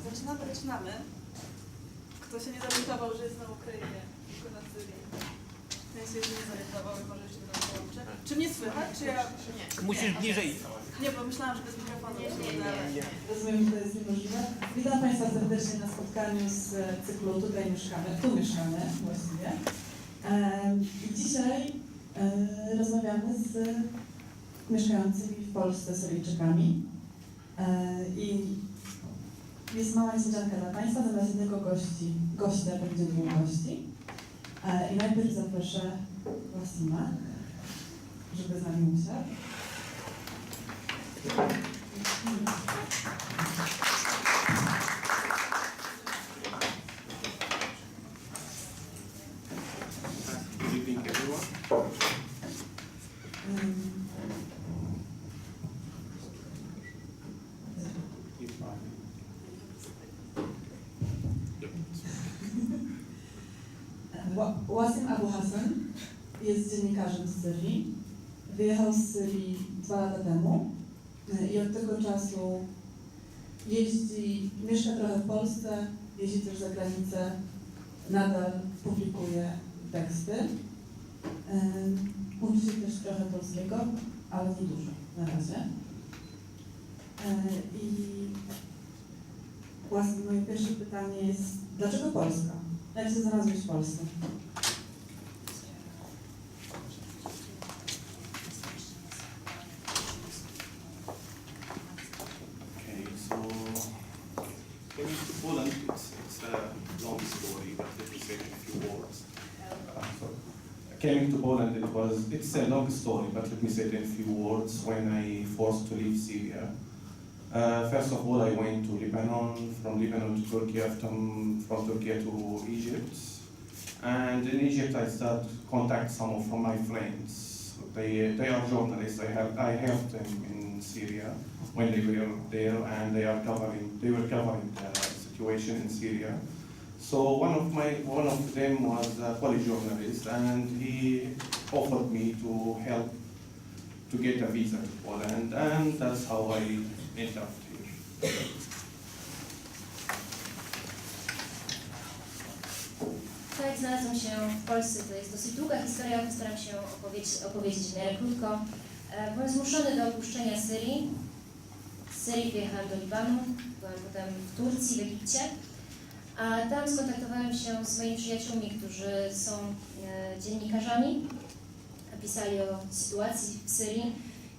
Zaczynamy. Kto się nie zorientował, że jest na Ukrainie, tylko na Syrii. Ten się nie zorientował, może jeszcze do nas połączę. Czy mnie słychać, czy ja... Nie. Musisz bliżej. Nie, bo myślałam, że bez mikrofonu. Nie. Rozumiem, że to jest niemożliwe. Witam Państwa serdecznie na spotkaniu z cyklu Tutaj mieszkamy, tu mieszkamy właściwie. I dzisiaj rozmawiamy z mieszkającymi w Polsce Syryjczykami. I jest mała niespodzianka dla Państwa, zamiast jednego gościa będzie dwóch gości. I najpierw zaproszę Wasima, żeby z nami usiadł. Good evening, everyone. Wasim Abu Hassan jest dziennikarzem z Syrii. Wyjechał z Syrii 2 lata temu i od tego czasu mieszka trochę w Polsce, jeździ też za granicę, nadal publikuje teksty. Uczy się też trochę polskiego, ale nie dużo na razie. I Wasim, moje pierwsze pytanie jest, dlaczego Polska? Jak się znalazłeś w Polsce? Okay, so coming to Poland, it's a long story, but let me say it in a few words. Coming to Poland, it's a long story, but let me say it in a few words. When I forced to leave Syria, first of all, I went to Lebanon, from Lebanon to Turkey, from Turkey to Egypt. And in Egypt, I started to contact some from my friends. They are journalists. I helped them in Syria when they were there, and they were covering the situation in Syria. So one of them was a Polish journalist, and he offered me to help to get a visa to Poland, and that's how I ended up here. To, jak znalazłam się w Polsce, to jest dosyć długa historia, postaram się opowiedzieć w miarę krótko. Byłem zmuszony do opuszczenia Syrii. Z Syrii wyjechałam do Libanu, byłam potem w Turcji, w Egipcie, a tam skontaktowałem się z moimi przyjaciółmi, którzy są dziennikarzami, pisali o sytuacji w Syrii.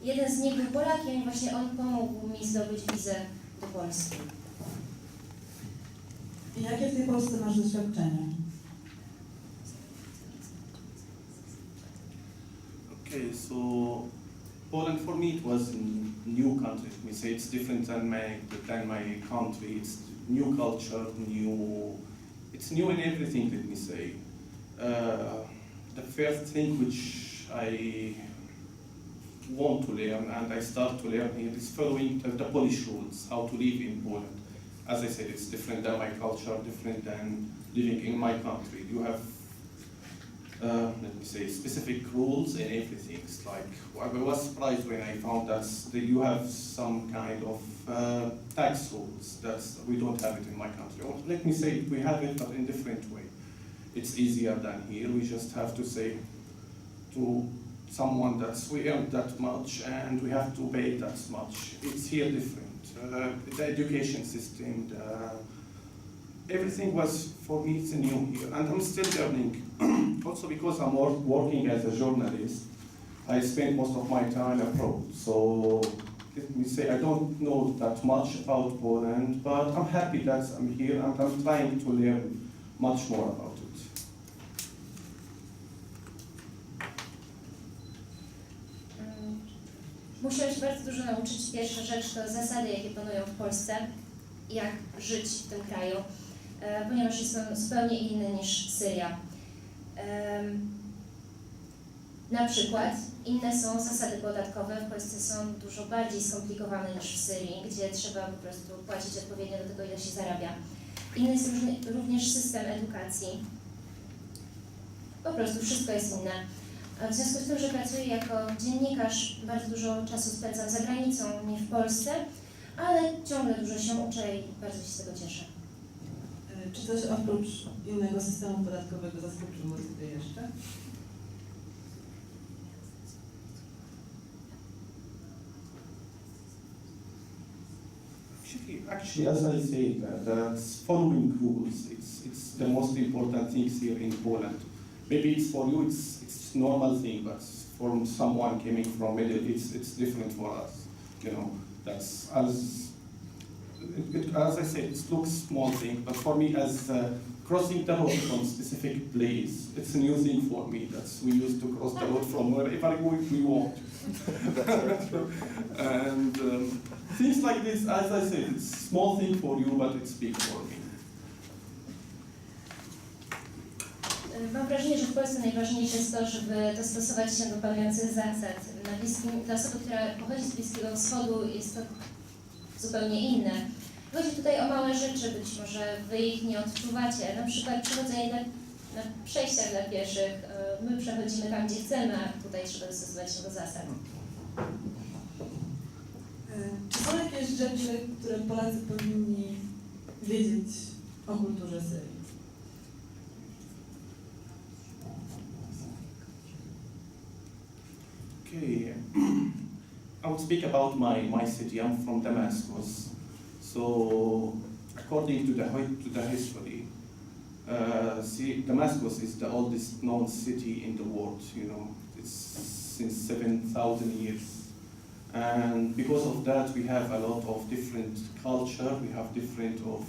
Jeden z nich był Polakiem i właśnie on pomógł mi zdobyć wizę do Polski. I jakie w tej Polsce masz doświadczenia? Okay, so Poland for me it was a new country. Let me say it's different than my country. It's new culture, it's new in everything. Let me say the first thing which I want to learn and I start to learn here is following the Polish rules, how to live in Poland. As I said, it's different than my culture, different than living in my country. You have let me say, specific rules in everything. It's like, I was surprised when I found that you have some kind of tax rules that we don't have it in my country. Or let me say, we have it, but in a different way. It's easier than here. We just have to say to someone that we earn that much and we have to pay that much. It's here different. The education system, everything was, for me, it's new here, and I'm still learning. Also because I'm working as a journalist, I spend most of my time abroad. So let me say, I don't know that much about Poland, but I'm happy that I'm here and I'm trying to learn much more about it. Musiałam się bardzo dużo nauczyć. Pierwsza rzecz to zasady, jakie panują w Polsce, jak żyć w tym kraju, ponieważ jest on zupełnie inny niż Syria. Na przykład inne są zasady podatkowe, w Polsce są dużo bardziej skomplikowane niż w Syrii, gdzie trzeba po prostu płacić odpowiednio do tego, ile się zarabia. Inny jest również system edukacji. Po prostu wszystko jest inne. W związku z tym, że pracuję jako dziennikarz, bardzo dużo czasu spędzam za granicą, nie w Polsce, ale ciągle dużo się uczę i bardzo się z tego cieszę. Czy coś oprócz innego systemu podatkowego zaskoczyło Ciebie jeszcze? Actually, as I say, that's following rules. It's the most important things here in Poland. Maybe it's for you, it's normal thing, but for someone coming from Middle East, it's different for us. You know, that's as I said, it looks small thing, but for me, as crossing the road from specific place, it's a new thing for me. That's we used to cross the road from wherever we want. And things like this, as I said, it's small thing for you, but it's big for me. Mam wrażenie, że w Polsce najważniejsze jest to, żeby dostosować się do panujących zasad. Dla osoby, która pochodzi z Bliskiego Wschodu, jest to zupełnie inne. Chodzi tutaj o małe rzeczy, być może wy ich nie odczuwacie. Na przykład przechodzenie na przejściach dla pieszych. My przechodzimy tam, gdzie chcemy, a tutaj trzeba dostosować się do zasad. Czy są jakieś rzeczy, które Polacy powinni wiedzieć o kulturze Syrii? Okay, I would speak about my city. I'm from Damascus. So, according to the history, Damascus is the oldest known city in the world. You know, it's since 7,000 years, and because of that, we have a lot of different culture. We have different of.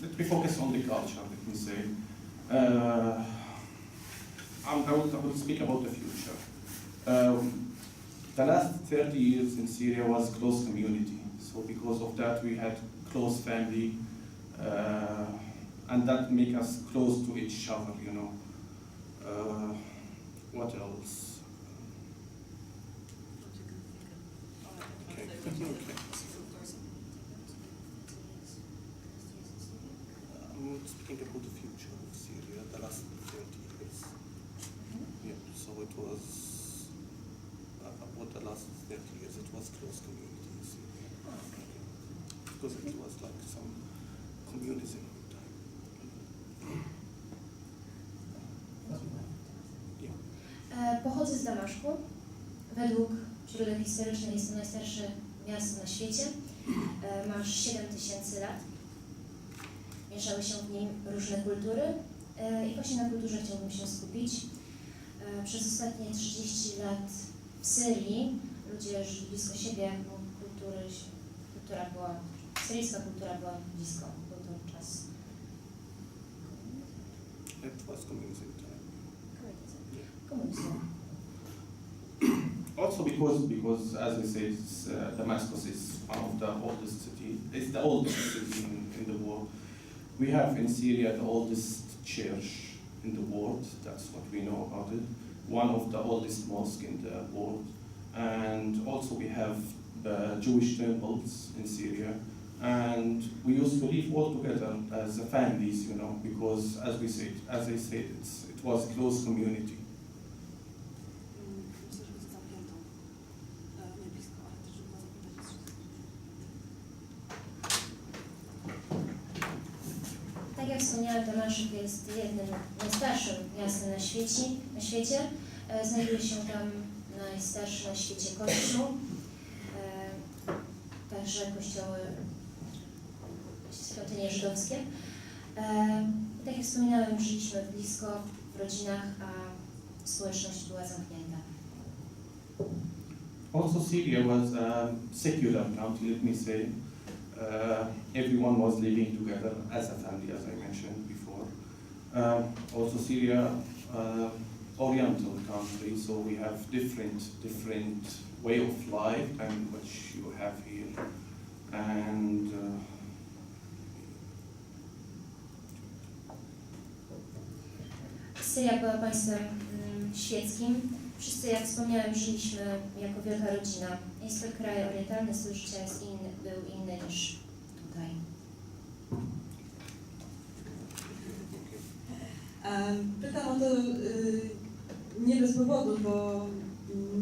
Let me focus on the culture. Let me say. I would speak about the future. The last 30 years in Syria was close community. So because of that, we had close family, and that make us close to each other, you know. What else? Okay. Okay. I'm speaking about the future of Syria, the last 30 years. Yeah, so it was, about the last 30 years, it was close community in Syria. Because it was like some communism time. Yeah. Pochodzę z Damaszku. Według źródeł historycznych jest to najstarsze miasto na świecie. Ma 7000 lat. Mieszały się w nim różne kultury i właśnie na kulturze chciałbym się skupić. Przez ostatnie 30 lat w Syrii ludzie żyli blisko siebie, bo syryjska kultura była blisko, był to czas. It was communism time. Komunizmu. Also because as I said, Damascus is one of the oldest city. It's the oldest city in the world. We have in Syria the oldest church in the world. That's what we know about it. One of the oldest mosques in the world, and also we have the Jewish temples in Syria. And we used to live all together as families, you know, because as I said, it was a close community. Myślę, że jest zamkniętą. Nie blisko, ale też żeby była zamknięta. Tak jak wspomniałam, Damaszek jest jednym najstarszym miastem na świecie. Znajduje się tam najstarszy na świecie kościół, także kościoły, świątynie żydowskie. Tak jak wspominałem, żyliśmy blisko, w rodzinach, a społeczność była zamknięta. Also, Syria was a secular country, let me say. Everyone was living together as a family, as I mentioned before. Also, Syria, Oriental country, so we have different way of life than what you have here, and. Syria była państwem świeckim. Wszyscy, jak wspomniałem, żyliśmy jako wielka rodzina. Jest to kraj orientalny, styl życia był inny niż tutaj. Pytam o to nie bez powodu, bo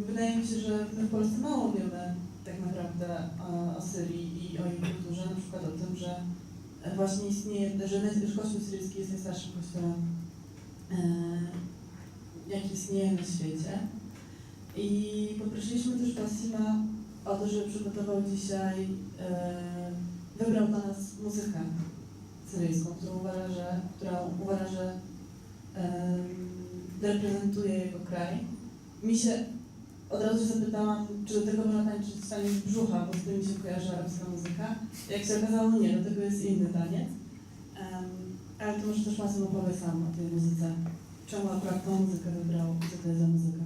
wydaje mi się, że my w Polsce mało wiemy tak naprawdę naprawdę o Syrii i o jej kulturze, na przykład o tym, że właśnie istnieje, że Kościół syryjski jest najstarszym kościołem, jaki istnieje na świecie. I poprosiliśmy też Wasima o to, żeby przygotował dzisiaj, wybrał dla nas muzykę syryjską, którą uważa, że reprezentuje jego kraj. Mi się od razu zapytałam, czy do tego można tańczyć taniec brzucha, bo z tym mi się kojarzy arabska muzyka. Jak się okazało, nie, do tego jest inny taniec. Ale to może też Wasim opowie sam o tej muzyce. Czemu akurat tą muzykę wybrał i co to jest za muzyka?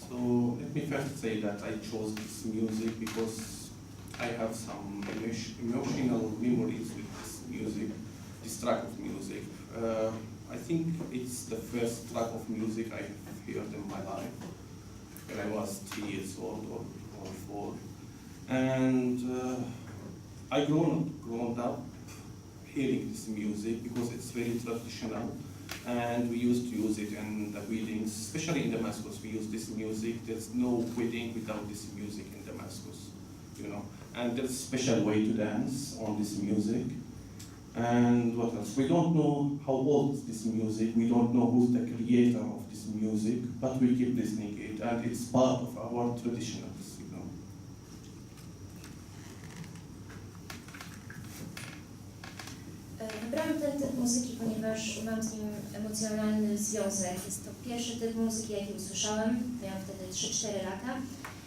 So let me first say that I chose this music because I have some emotional memories with this music, this track of music. I think it's the first track of music I heard in my life when I was 3 years old or 4. And I grown up hearing this music because it's very traditional. And we used to use it in the weddings, especially in Damascus. We use this music. There's no wedding without this music in Damascus, you know. And there's a special way to dance on this music. And what else? We don't know how old is this music. We don't know who's the creator of this music, but we keep listening it, and it's part of our traditionals, you know. Wybrałam ten typ muzyki, ponieważ mam z nim emocjonalny związek. Jest to pierwszy typ muzyki, jaki usłyszałem. Miałam wtedy 3-4 lata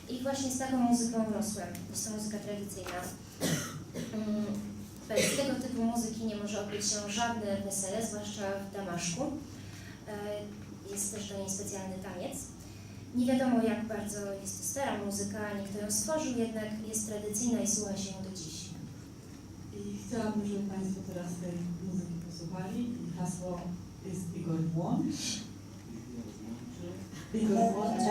i właśnie z taką muzyką rosłem. Jest to muzyka tradycyjna. Bez tego typu muzyki nie może odbyć się żadne wesele, zwłaszcza w Damaszku. Jest też do niej specjalny taniec. Nie wiadomo, jak bardzo jest to stara muzyka, nie kto ją stworzył, jednak jest tradycyjna i słucha się do dziś. I chciałabym, żeby Państwo teraz tej muzyki posłuchali. I hasło jest Igor włącz. Igor włącz.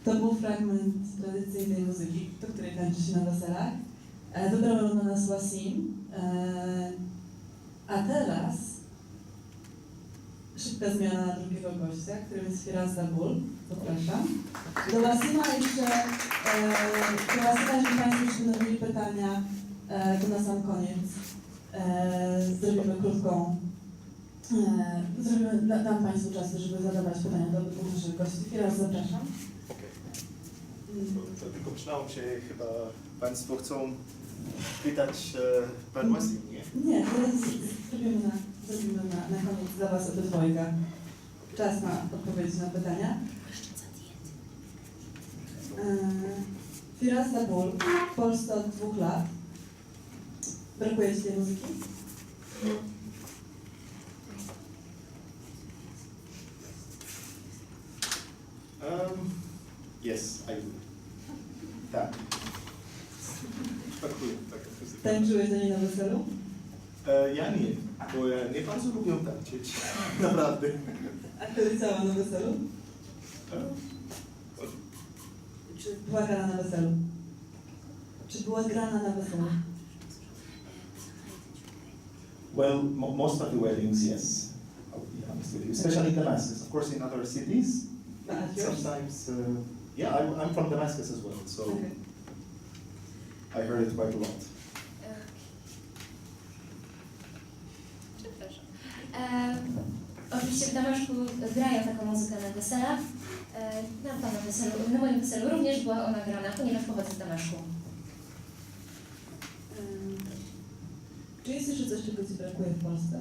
To był fragment tradycyjnej muzyki, do której tańczy się na weselach. Wybrał ją na nas Wasim. A teraz szybka zmiana na drugiego gościa, którym jest Ferasem Daboulem. Zapraszam. Do Wasima jeszcze Państwo już będą mieli pytania, to na sam koniec zrobimy krótką, dam Państwu czas, żeby zadawać pytania do obydwu naszych gości. Teraz zapraszam. To tylko przydało się, chyba Państwo chcą pytać Pan Wasim, nie? Nie, zrobimy na koniec dla Was obydwojga. Czas na odpowiedzi na pytania. Ferasem Daboulem w Polsce od 2 lat. Brakuje Ci tej muzyki? Yes, I do. Tak. Brakuje taka muzyka. Tańczyłeś do niej na weselu? Ja nie, bo ja nie bardzo lubię tańczyć. Naprawdę. A wtedy cała na weselu? Czy była grana na weselu? Czy była grana na weselu? Well, most of the weddings, yes. I'll be honest with you, especially in Damascus. Of course, in other cities, At yours? sometimes. Yeah, I'm from Damascus as well, so Okay. I heard it quite a lot. Przepraszam. Oczywiście w Damaszku grają taką muzykę na weselach. Na moim weselu również była ona grana, ponieważ pochodzę z Damaszku. Czy jest jeszcze coś, czego Ci brakuje w Polsce?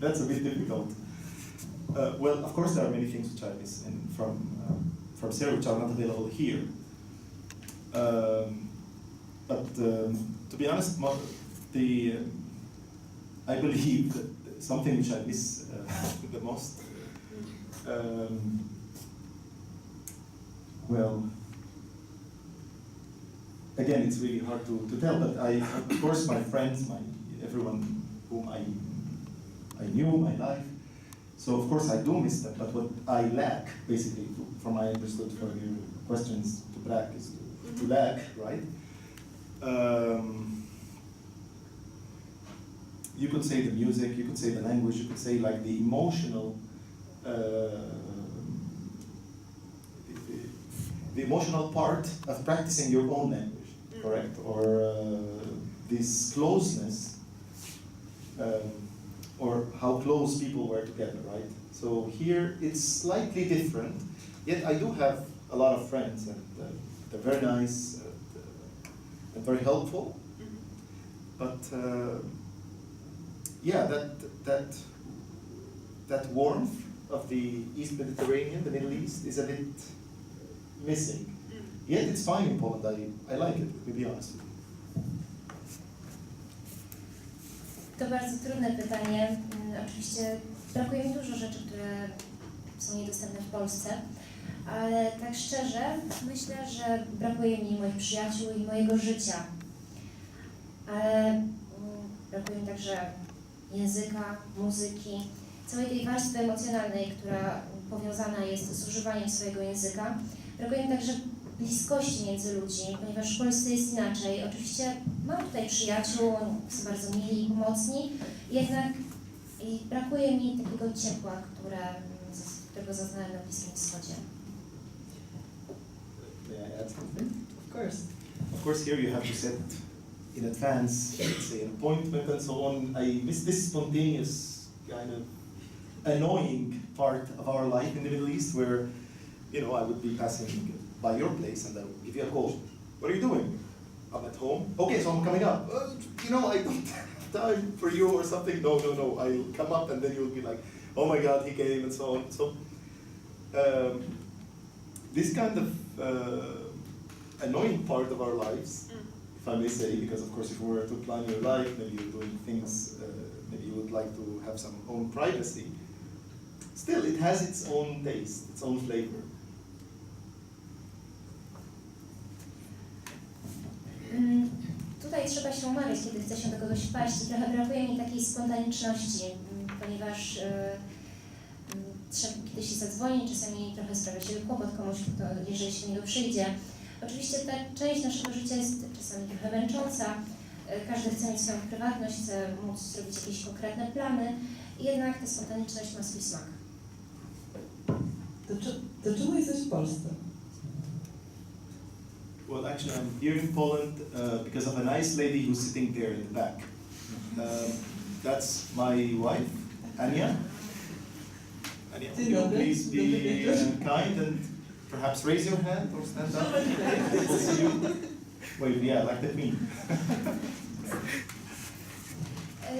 That's a bit difficult. Well, of course, there are many things which I miss from Syria, which are not available here. But to be honest, I believe that something which I miss the most. Well, again, it's really hard to tell. But of course, my friends, everyone whom I knew my life. So of course I do miss them, but what I lack, basically, from my understood from your questions, to lack is to lack, right? You could say the music, you could say the language, you could say like the emotional, the emotional part of practicing your own language, correct? Or this closeness. Or how close people were together, right? So here it's slightly different, yet I do have a lot of friends, and they're very nice and very helpful. But yeah, that warmth of the East Mediterranean, the Middle East, is a bit missing. Yet it's fine in Poland. I like it, to be honest with you. To bardzo trudne pytanie. Oczywiście brakuje mi dużo rzeczy, które są niedostępne w Polsce, ale tak szczerze myślę, że brakuje mi moich przyjaciół i mojego życia. Ale brakuje mi także języka, muzyki, całej tej warstwy emocjonalnej, która powiązana jest z używaniem swojego języka. Brakuje mi także bliskości między ludźmi, ponieważ w Polsce jest inaczej. Oczywiście mam tutaj przyjaciół, są bardzo mili i pomocni, jednak brakuje mi takiego ciepła, którego zaznałem na Bliskim Wschodzie. May I add something? Of Of course, here you have to set in advance, let's say, an appointment and so on. I miss this spontaneous kind of annoying part of our life in the Middle East, where, you know, I would be passing by your place and I would give you a call. What are you doing? I'm at home. Okay, so I'm coming up. You know, I don't have time for you or something. No. I'll come up and then you'll be like, oh my God, he came and so on. So this kind of annoying part of our lives, if I may say, because of course if we were to plan your life, maybe you're doing things, maybe you would like to have some own privacy. Still, it has its own taste, its own flavor. Tutaj trzeba się umawiać, kiedy chce się do kogoś wpaść. Trochę brakuje mi takiej spontaniczności. ponieważ kiedy się zadzwoni, czasami trochę sprawia się kłopot komuś, kto, jeżeli się nie przyjdzie. Oczywiście ta część naszego życia jest czasami trochę męcząca. Każdy chce mieć swoją prywatność, chce móc zrobić jakieś konkretne plany, jednak ta spontaniczność ma swój smak. To czemu jesteś w Polsce? Well, actually, I'm here in Poland because of a nice lady who's sitting there in the back. That's my wife, Ania. Ania, would you please be kind and perhaps raise your hand or stand up? We'll see you. Wait, yeah, like the queen.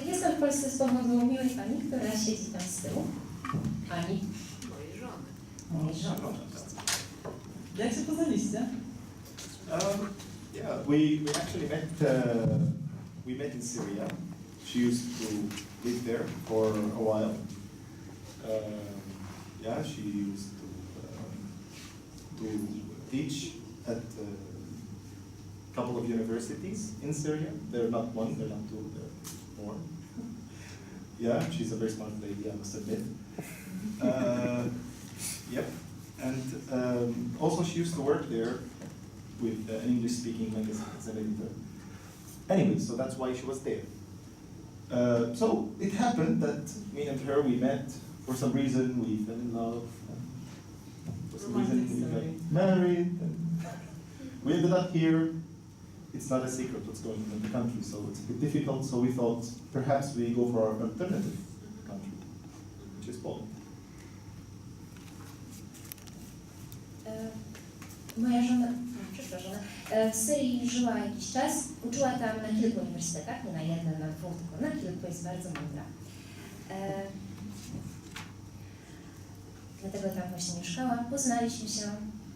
Jestem w Polsce z powodu miłej pani, która siedzi tam z tyłu. Ani. Mojej żony. Mojej żony. Jak się poznaliście? Yeah, we actually met in Syria. She used to live there for a while. Yeah, she used to teach at a couple of universities in Syria. They're not one, they're not two, they're more. Yeah, she's a very smart lady, I must admit. Yep, and also she used to work there with an English-speaking magazine as an editor. Anyway, so that's why she was there. So it happened that me and her, we met. For some reason, we fell in love. And for some reason, we got married. And we ended up here. It's not a secret what's going on in the country, so it's a bit difficult. So we thought perhaps we go for our alternative country, which is Poland. Moja żona, przyszła żona, w Syrii żyła jakiś czas, uczyła tam na kilku uniwersytetach, nie na jednym, na dwóch, tylko na kilku, jest bardzo mądra. Dlatego tam właśnie mieszkała, poznaliśmy się,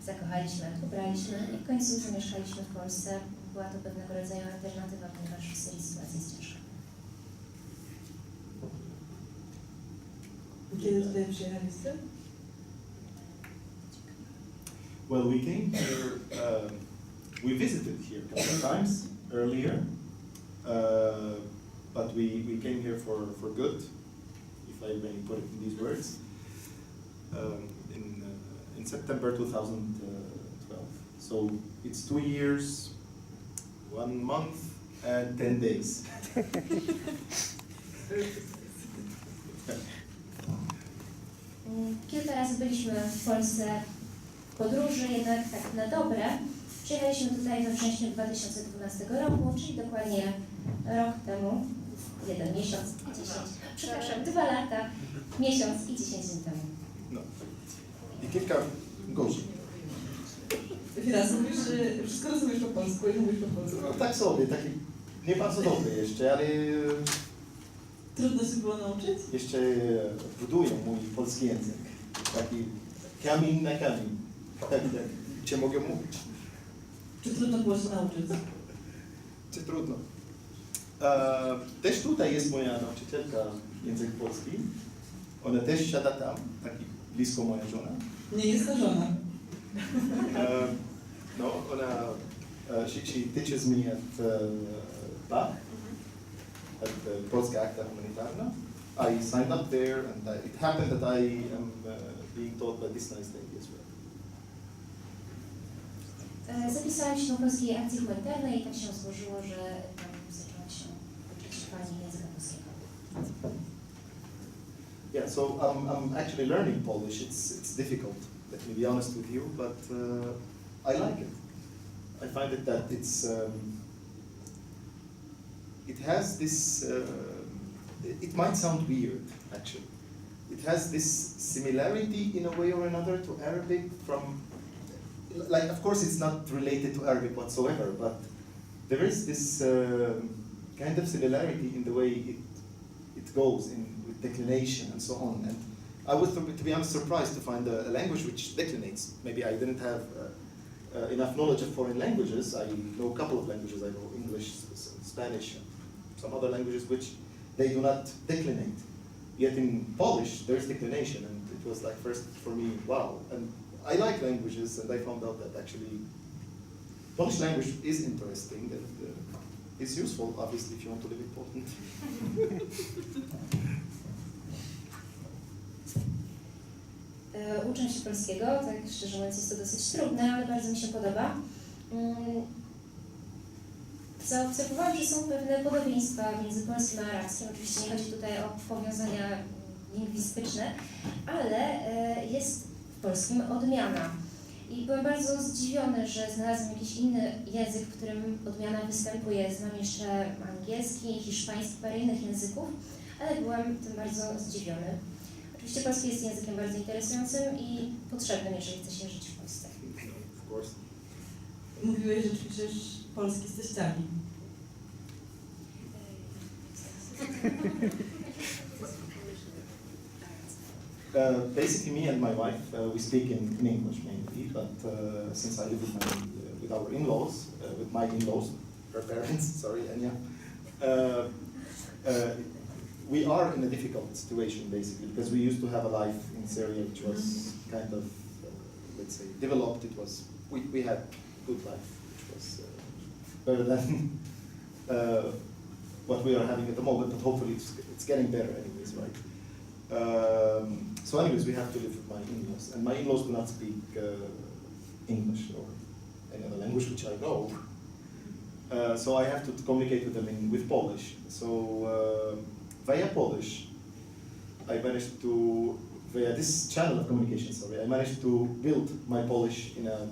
zakochaliśmy, ubraliśmy i w końcu zamieszkaliśmy w Polsce. Była to pewnego rodzaju alternatywa, ponieważ w Syrii sytuacja jest ciężka. Kiedy tutaj przyjechaliście? Well, we came here, we visited here a couple of times earlier, but we came here for good, if I may put it in these words, in September 2012. So it's 2 years, 1 month, and 10 days. Kilka razy byliśmy w Polsce w podróży, jednak tak na dobre. Przyjechaliśmy tutaj we wrześniu 2012 roku, czyli dokładnie rok temu, 1 miesiąc i 10, przepraszam, 2 lata, miesiąc i 10 dni temu. No. I kilka godzin. Ferasem, mówisz, że wszystko rozumiesz po polsku i mówisz po polsku. No, tak sobie, taki nie bardzo dobry jeszcze, ale Trudno się było nauczyć? jeszcze buduję mój polski język. Taki kamień na kamień. Tak, gdzie mogę mówić. Czy trudno było się nauczyć? Czy trudno? Też tutaj jest moja nauczycielka języka polski. Ona też siada tam, taki blisko moja żona. Nie jest to żona. No, ona, she teaches me at PAH, at the Polska Akta Humanitarna. I signed up there, and it happened that I am being taught by this nice lady as well. Zapisałam się do Polskiej Akcji Humanitarnej i tak się złożyło, że tam zaczęłam się uczyć pani języka polskiego. Yeah, so I'm actually learning Polish. It's difficult, let me be honest with you, but I like it. I find it that it has this. It might sound weird, actually. It has this similarity in a way or another to Arabic from. Like, of course, it's not related to Arabic whatsoever, but there is this kind of similarity in the way it goes with declination and so on. And I was, to be honest, surprised to find a language which declinates. Maybe I didn't have enough knowledge of foreign languages. I know a couple of languages. I know English, Spanish, and some other languages which they do not declinate. Yet in Polish, there's declination, and it was like first for me, wow. And I like languages, and I found out that actually Polish language is interesting, and it's useful, obviously, if you want to live in Poland. Uczę się polskiego, tak szczerze mówiąc jest to dosyć trudne, ale bardzo mi się podoba. Zaobserwowałam, że są pewne podobieństwa między polskim a arabskim. Oczywiście nie chodzi tutaj o powiązania lingwistyczne, ale jest w polskim odmiana. I byłem bardzo zdziwiony, że znalazłam jakiś inny język, w którym odmiana występuje. Znam jeszcze angielski, hiszpański, parę innych języków, ale byłem tym bardzo zdziwiony. Oczywiście polski jest językiem bardzo interesującym i potrzebnym, jeżeli chce się żyć w Polsce. Of course. Mówiłeś, że ćwiczysz polski z teściami. Basically, me and my wife, we speak in English mainly, but since I live with our in-laws, with my in-laws, her parents, sorry, Anya, we are in a difficult situation basically because we used to have a life in Syria which was kind of, let's say, developed. It was we had good life, which was better than what we are having at the moment, but hopefully it's getting better anyways, right? So anyways, we have to live with my in-laws, and my in-laws do not speak English or any other language which I know. So I have to communicate with them with Polish. So via Polish, I managed to, via this channel of communication, sorry, I managed to build my Polish in a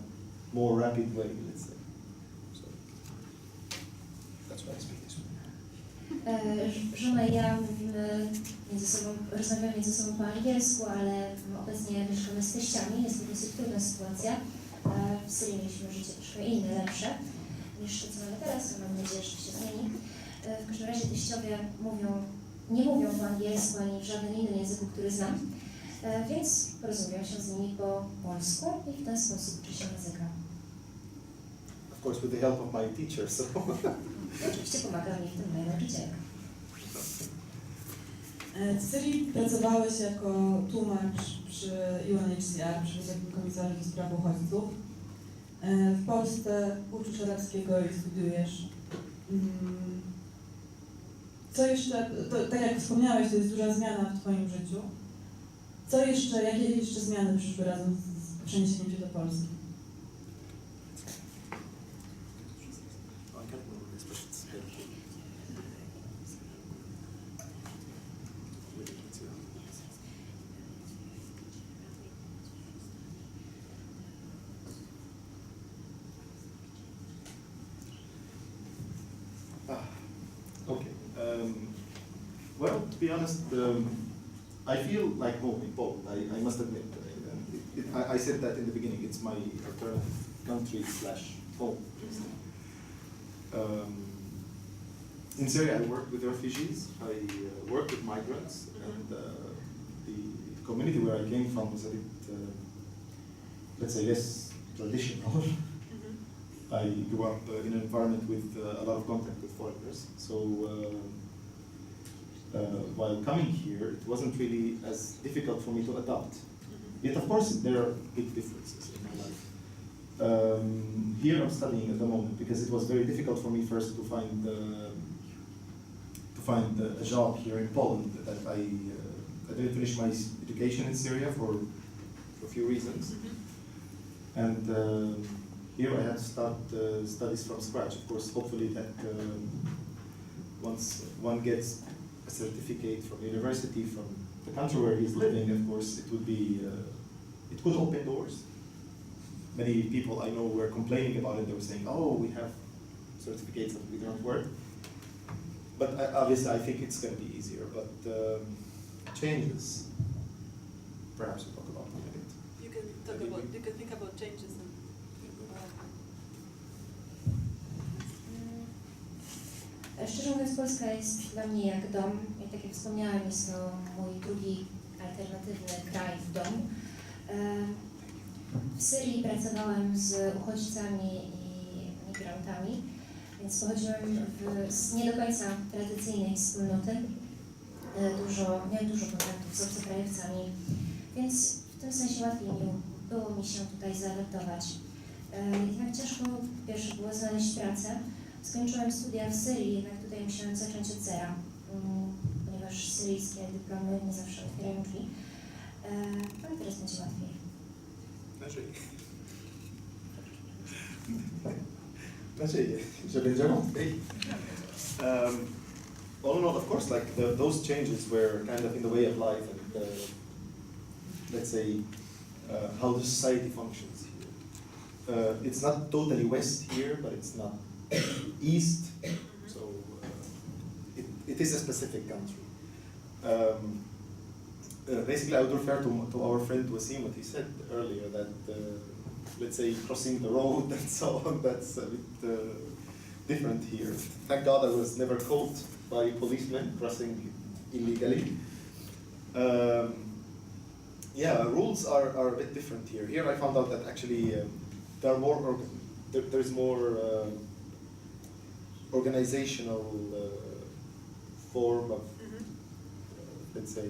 more rapid way, let's say. So that's why I speak this way. Żona i ja mówimy rozmawiamy między sobą po angielsku, ale obecnie mieszkamy z teściami. Jest to dosyć trudna sytuacja. W Syrii mieliśmy życie troszkę inne, lepsze niż to, co mamy teraz. Mam nadzieję, że to się zmieni. W każdym razie teściowie nie mówią po angielsku ani w żadnym innym języku, który znam, więc porozumieją się z nimi po polsku i w ten sposób uczy się języka. Of course, with the help of my teacher, so. Oczywiście pomaga mi w tym moja nauczycielka. W Syrii pracowałeś jako tłumacz przy UNHCR, przy Wysokim Komisarzu do Spraw Uchodźców. W Polsce uczysz arabskiego i studiujesz. Co jeszcze, tak jak wspomniałeś, to jest duża zmiana w Twoim życiu. Jakie jeszcze zmiany przyszły razem z przeniesieniem się do Polski? Well, to be honest, I feel like home in Poland. I must admit. I said that in the beginning. It's my alternative country / home. In Syria, I work with refugees. I work with migrants, and the community where I came from was a bit, let's say, less traditional. I grew up in an environment with a lot of contact with foreigners. So while coming here, it wasn't really as difficult for me to adapt. Yet, of course, there are big differences in my life. Here I'm studying at the moment because it was very difficult for me first to find a job here in Poland. That I didn't finish my education in Syria for a few reasons. And here I had to start studies from scratch. Of course, hopefully that once one gets a certificate from university from the country where he's living, of course, it would be, it could open doors. Many people I know were complaining about it. They were saying, "Oh, we have certificates that we don't work." But obviously, I think it's going to be easier. But changes, perhaps we'll talk about it a bit. You can think about changes. Szczerze mówiąc, Polska jest dla mnie jak dom. I tak jak wspomniałam, jest to mój drugi alternatywny kraj w domu. W Syrii pracowałem z uchodźcami i migrantami, więc pochodziłem z nie do końca tradycyjnej wspólnoty. Miałem dużo kontaktów z obcokrajowcami, więc w tym sensie łatwiej było mi się tutaj zaadaptować. Jednak ciężko po pierwsze było znaleźć pracę. Skończyłem studia w Syrii, jednak tutaj musiałem zacząć od zera, ponieważ syryjskie dyplomy nie zawsze otwierają drzwi. Ale teraz będzie łatwiej. Nadzieję, że będzie łatwiej. All in all, of course, like those changes were kind of in the way of life and let's say how the society functions here. It's not totally west here, but it's not east, so it is a specific country. Basically, I would refer to our friend Wasim, what he said earlier, that let's say crossing the road and so on, that's a bit different here. Thank God I was never caught by policemen crossing illegally. Yeah, rules are a bit different here. Here I found out that actually there are more, there's more organizational form of, let's say,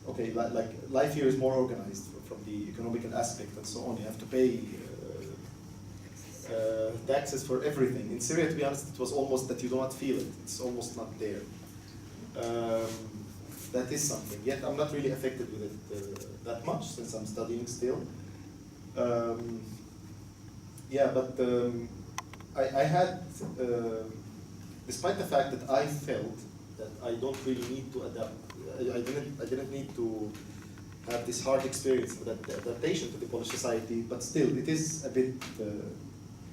okay, like life here is more organized from the economical aspect and so on. You have to pay taxes for everything. In Syria, to be honest, it was almost that you do not feel it. It's almost not there. That is something. Yet I'm not really affected with it that much since I'm studying still. Yeah, but I had, despite the fact that I felt that I don't really need to adapt, I didn't need to have this hard experience of adaptation to the Polish society, but still it is a bit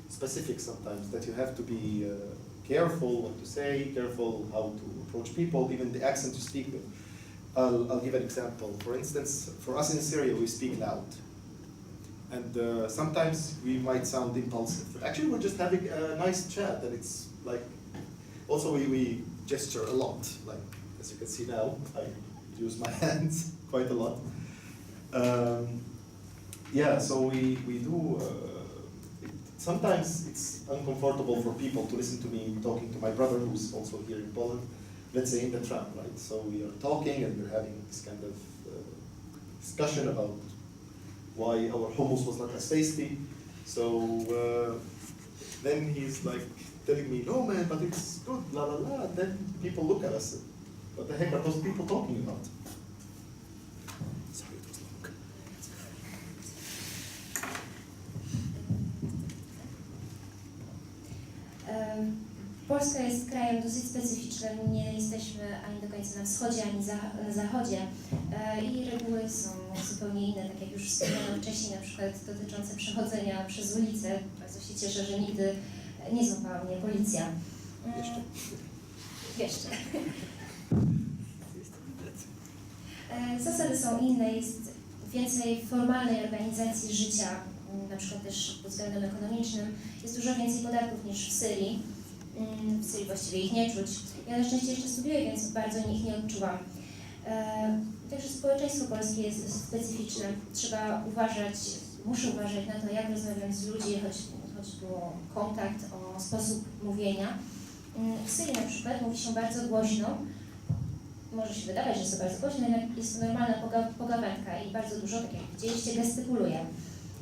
specific sometimes that you have to be careful what to say, careful how to approach people, even the accent you speak with. I'll give an example. For instance, for us in Syria, we speak loud. And sometimes we might sound impulsive. Actually, we're just having a nice chat, and it's like, also we gesture a lot. Like, as you can see now, I use my hands quite a lot. Yeah, so we do, sometimes it's uncomfortable for people to listen to me talking to my brother who's also here in Poland, let's say in the tram, right? So we are talking and we're having this kind of discussion about why our hummus was not as tasty. So then he's like telling me, no man, but it's good, la la la. And then people look at us, what the heck are those people talking about? Sorry, it was long. Polska jest krajem dosyć specyficznym, nie jesteśmy ani do końca na wschodzie, ani na zachodzie i reguły są zupełnie inne, tak jak już wspomniałam wcześniej, na przykład dotyczące przechodzenia przez ulicę. Bardzo się cieszę, że nigdy nie złapała mnie policja. Jeszcze. Zasady są inne, jest więcej formalnej organizacji życia, na przykład też pod względem ekonomicznym. Jest dużo więcej podatków niż w Syrii. W Syrii właściwie ich nie czuć. Ja na szczęście jeszcze studiuję, więc bardzo ich nie odczuwam. Także społeczeństwo polskie jest specyficzne. Trzeba uważać, muszę uważać na to, jak rozmawiam z ludźmi, choćby o kontakt, o sposób mówienia. W Syrii na przykład mówi się bardzo głośno. Może się wydawać, że jest to bardzo głośno, jednak jest to normalna pogawędka i bardzo dużo, tak jak widzieliście, gestykuluje.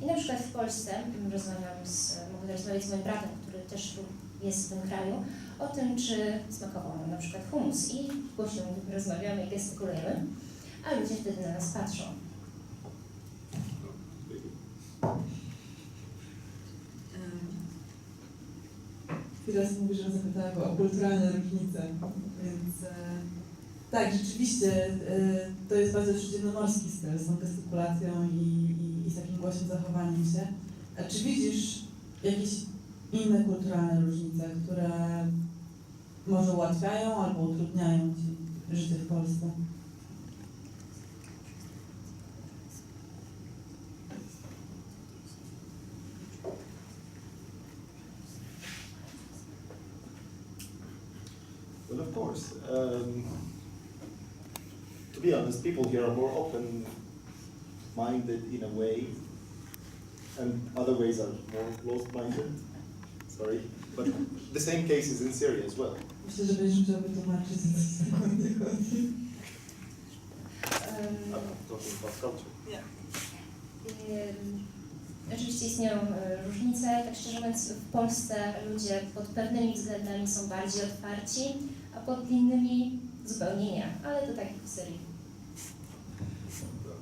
I na przykład w Polsce mogę rozmawiać z moim bratem, który też jest w tym kraju, o tym, czy smakował nam na przykład hummus i głośno rozmawiamy i gestykulujemy, a ludzie wtedy na nas patrzą. Teraz mówisz, że zapytałam o kulturalne różnice, więc tak, rzeczywiście to jest bardzo śródziemnomorski styl z tą gestykulacją i z takim głośnym zachowaniem się. A czy widzisz jakieś inne kulturalne różnice, które może ułatwiają albo utrudniają Ci życie w Polsce? Well, of course. To be honest, people here are more open-minded in a way, and other ways are more closed-minded. Sorry, but the same case is in Syria as well. Myślę, że będziesz musiał wytłumaczyć, co dokładnie chodzi. I'm talking about culture. Yeah. Oczywiście istnieją różnice, tak szczerze mówiąc w Polsce ludzie pod pewnymi względami są bardziej otwarci, a pod innymi zupełnie nie, ale to tak jak w Syrii.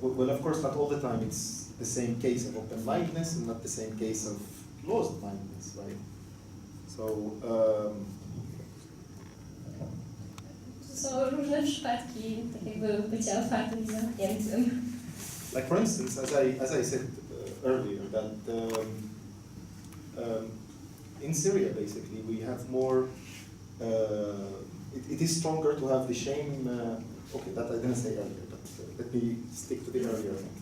well, of course, not all the time it's the same case of open-mindedness and not the same case of closed-mindedness, right? So, To są różne przypadki takiego bycia otwartym i zamkniętym. like for instance, as I said earlier, that in Syria, basically, we have more. It is stronger to have the shame. Okay, that I didn't say earlier, but let me stick to the earlier thing.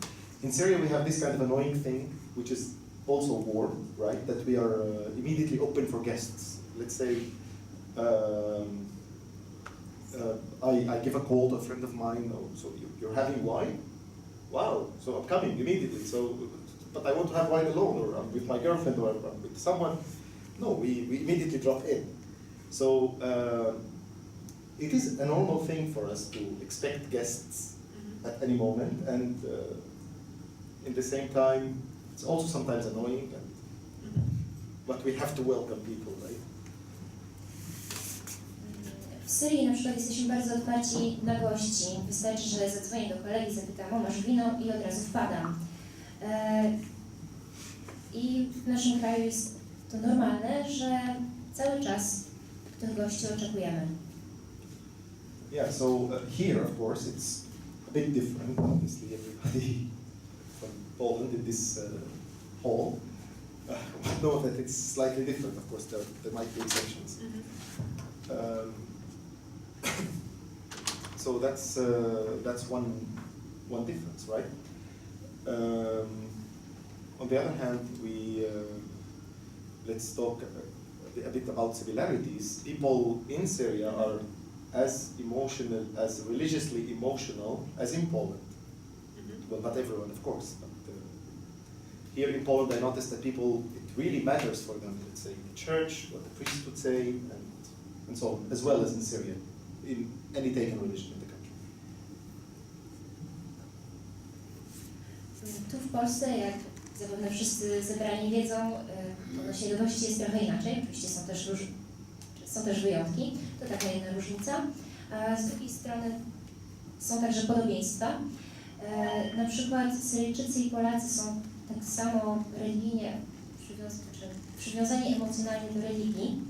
In Syria, we have this kind of annoying thing, which is also war, right? That we are immediately open for guests. Let's say I give a call to a friend of mine. Oh, so you're having wine? Wow! So I'm coming immediately. So, but I want to have wine alone, or I'm with my girlfriend, or I'm with someone. No, we immediately drop in. So it is a normal thing for us to expect guests at any moment, and in the same time, it's also sometimes annoying, but we have to welcome people, right? W Syrii na przykład jesteśmy bardzo otwarci na gości. Wystarczy, że zadzwonię do kolegi, zapytam, o masz wino i od razu wpadam. I w naszym kraju jest to normalne, że cały czas tych gości oczekujemy. Yeah, so here, of course, it's a bit different. Obviously, everybody from Poland in this hall know that it's slightly different. Of course, there might be exceptions. So that's one difference, right? On the other hand, let's talk a bit about similarities. People in Syria are as emotional, as religiously emotional as in Poland. Well, not everyone, of course, but here in Poland I noticed that people, it really matters for them, let's say, in the church, what the priest would say, and so on, as well as in Syria, in any taken religion in the country. Tu w Polsce, jak zapewne wszyscy zebrani wiedzą, odnośnie do gości jest trochę inaczej. Oczywiście są też wyjątki, to taka jedna różnica. A z drugiej strony są także podobieństwa. Na przykład Syryjczycy i Polacy są tak samo religijnie przywiązani emocjonalnie do religii.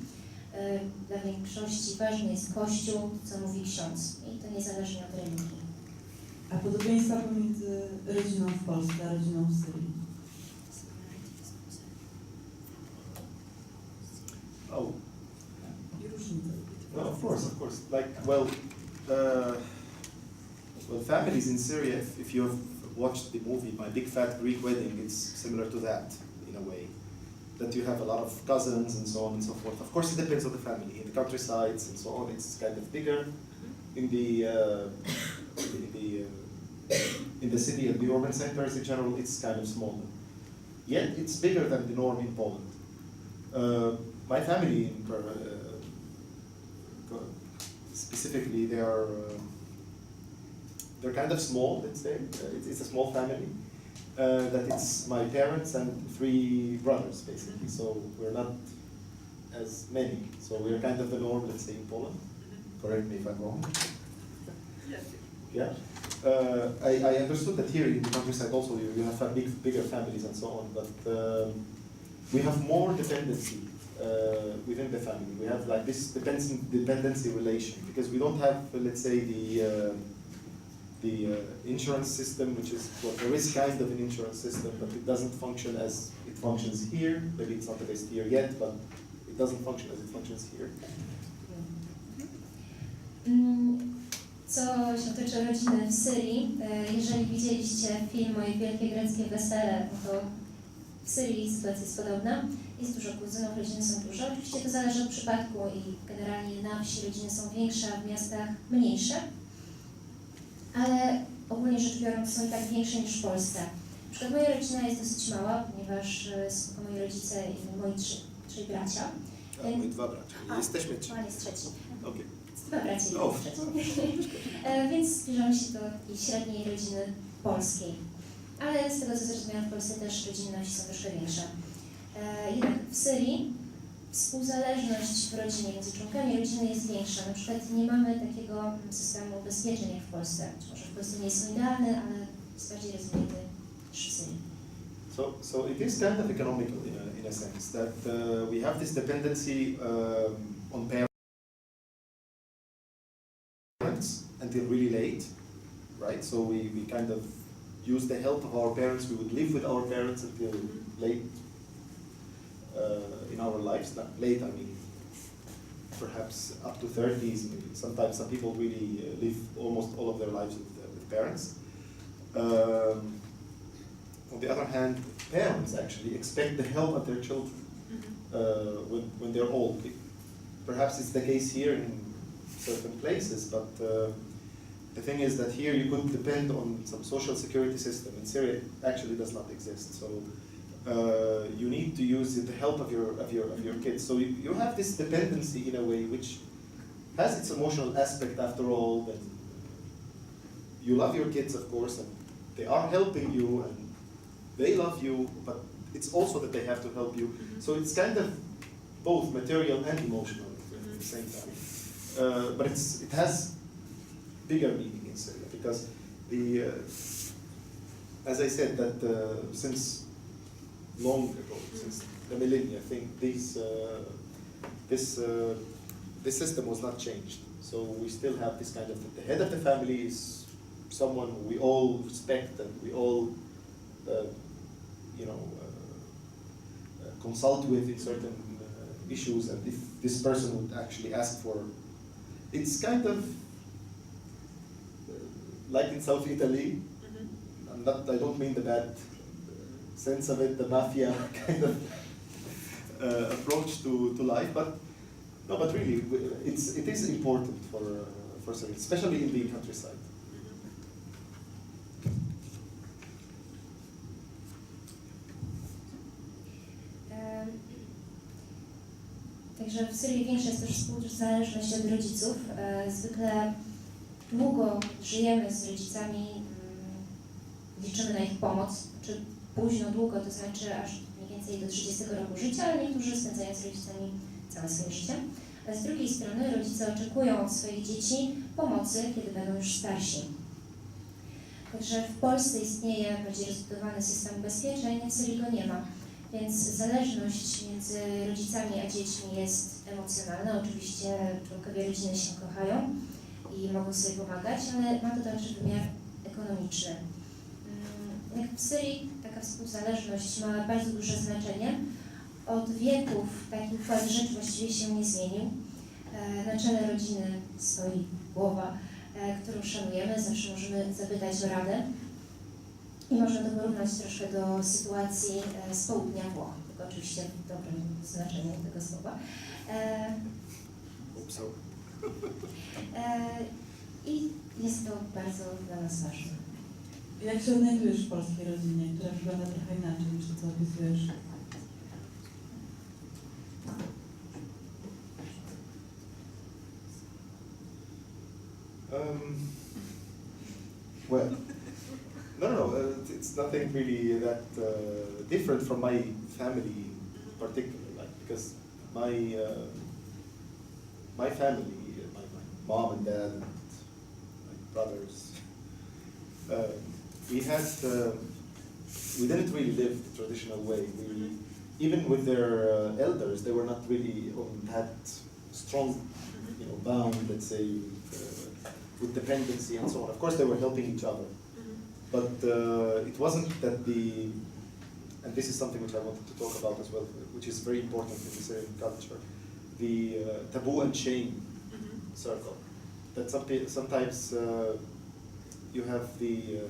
Dla większości ważny jest Kościół, co mówi ksiądz, i to niezależnie od religii. A podobieństwa pomiędzy rodziną w Polsce a rodziną w Syrii? Oh. I różnice. No, of course. Like, well, families in Syria, if you have watched the movie My Big Fat Greek Wedding, it's similar to that in a way. That you have a lot of cousins and so on and so forth. Of course, it depends on the family. In the countrysides and so on, it's kind of bigger. In the city and the urban centers in general, it's kind of smaller. Yet, it's bigger than the norm in Poland. My family, specifically, they're kind of small, let's say. It's a small family. That it's my parents and 3 brothers, basically. So we're not as many. So we're kind of the norm, let's say, in Poland. Correct me if I'm wrong. Yes. Yeah. I understood that here in the countryside also you have bigger families and so on, but we have more dependency within the family. We have like this dependency relation because we don't have, let's say, the insurance system, which is, well, there is kind of an insurance system, but it doesn't function as it functions here. Maybe it's not the best here yet, but it doesn't function as it functions here. Co się tyczy rodziny w Syrii, jeżeli widzieliście film Moje wielkie greckie wesele, to w Syrii sytuacja jest podobna. Jest dużo kuzynów, rodziny są duże. Oczywiście to zależy od przypadku i generalnie na wsi rodziny są większe, a w miastach mniejsze. Ale ogólnie rzecz biorąc są i tak większe niż w Polsce. Na przykład moja rodzina jest dosyć mała, ponieważ są moi rodzice i moi trzej bracia. My 2 bracia. Jesteśmy 3. Pan jest trzeci. Okay. 2 bracia i trzeci. Więc zbliżamy się do takiej średniej rodziny polskiej. Ale z tego co zrozumiałam, w Polsce też rodziny na wsi są troszkę większe. Jednak w współzależność w rodzinie, między członkami rodziny jest większa. Na przykład nie mamy takiego systemu ubezpieczeń jak w Polsce. Być może w Polsce nie jest on idealny, ale jest bardziej rozwinięty niż w Syrii. So it is kind of economical in a sense that we have this dependency on parents until really late, right? So we kind of use the help of our parents. We would live with our parents until late in our lives. Not late, I mean, perhaps up to 30s. Maybe. Sometimes some people really live almost all of their lives with parents. On the other hand, parents actually expect the help of their children when they're old. Perhaps it's the case here in certain places, but the thing is that here you could depend on some social security system. In Syria, it actually does not exist. So you need to use the help of your kids. So you have this dependency in a way which has its emotional aspect after all. That you love your kids, of course, and they are helping you, and they love you, but it's also that they have to help you. So it's kind of both material and emotional at the same time. But it has bigger meaning in Syria because as I said, that since long ago, since the millennia, I think this system was not changed. So we still have this kind of, the head of the family is someone who we all respect and we all consult with in certain issues, and if this person would actually ask for, it's kind of like in South Italy. I don't mean the bad sense of it, the mafia kind of approach to life, but no, but really, it is important for Syria, especially in the countryside. Także w Syrii większa jest też współzależność od rodziców. Zwykle długo żyjemy z rodzicami, liczymy na ich pomoc, czy późno, długo, to znaczy aż mniej więcej do 30 roku życia, ale niektórzy spędzają z rodzicami całe swoje życie. Ale z drugiej strony rodzice oczekują od swoich dzieci pomocy, kiedy będą już starsi. Także w Polsce istnieje bardziej rozbudowany system ubezpieczeń, w Syrii go nie ma. Więc zależność między rodzicami a dziećmi jest emocjonalna. Oczywiście członkowie rodziny się kochają i mogą sobie pomagać, ale ma to także wymiar ekonomiczny. Jak w Syrii taka współzależność ma bardzo duże znaczenie. Od wieków taki układ rzeczy właściwie się nie zmienił. Na czele rodziny stoi głowa, którą szanujemy, zawsze możemy zapytać o radę. I można to porównać troszkę do sytuacji z południa Włoch, tylko oczywiście w dobrym znaczeniu tego słowa. I jest to bardzo dla nas ważne. Jak się odnajdujesz w polskiej rodzinie, która wygląda trochę inaczej niż to, co opisujesz? Well, no, it's nothing really that different from my family in particular, like, because my family, my mom and dad and my brothers, we didn't really live the traditional way. Even with their elders, they were not really on that strong, bound, let's say, with dependency and so on. Of course, they were helping each other. But it wasn't that and this is something which I wanted to talk about as well, which is very important in the Syrian culture, the taboo and shame circle. That sometimes you have the,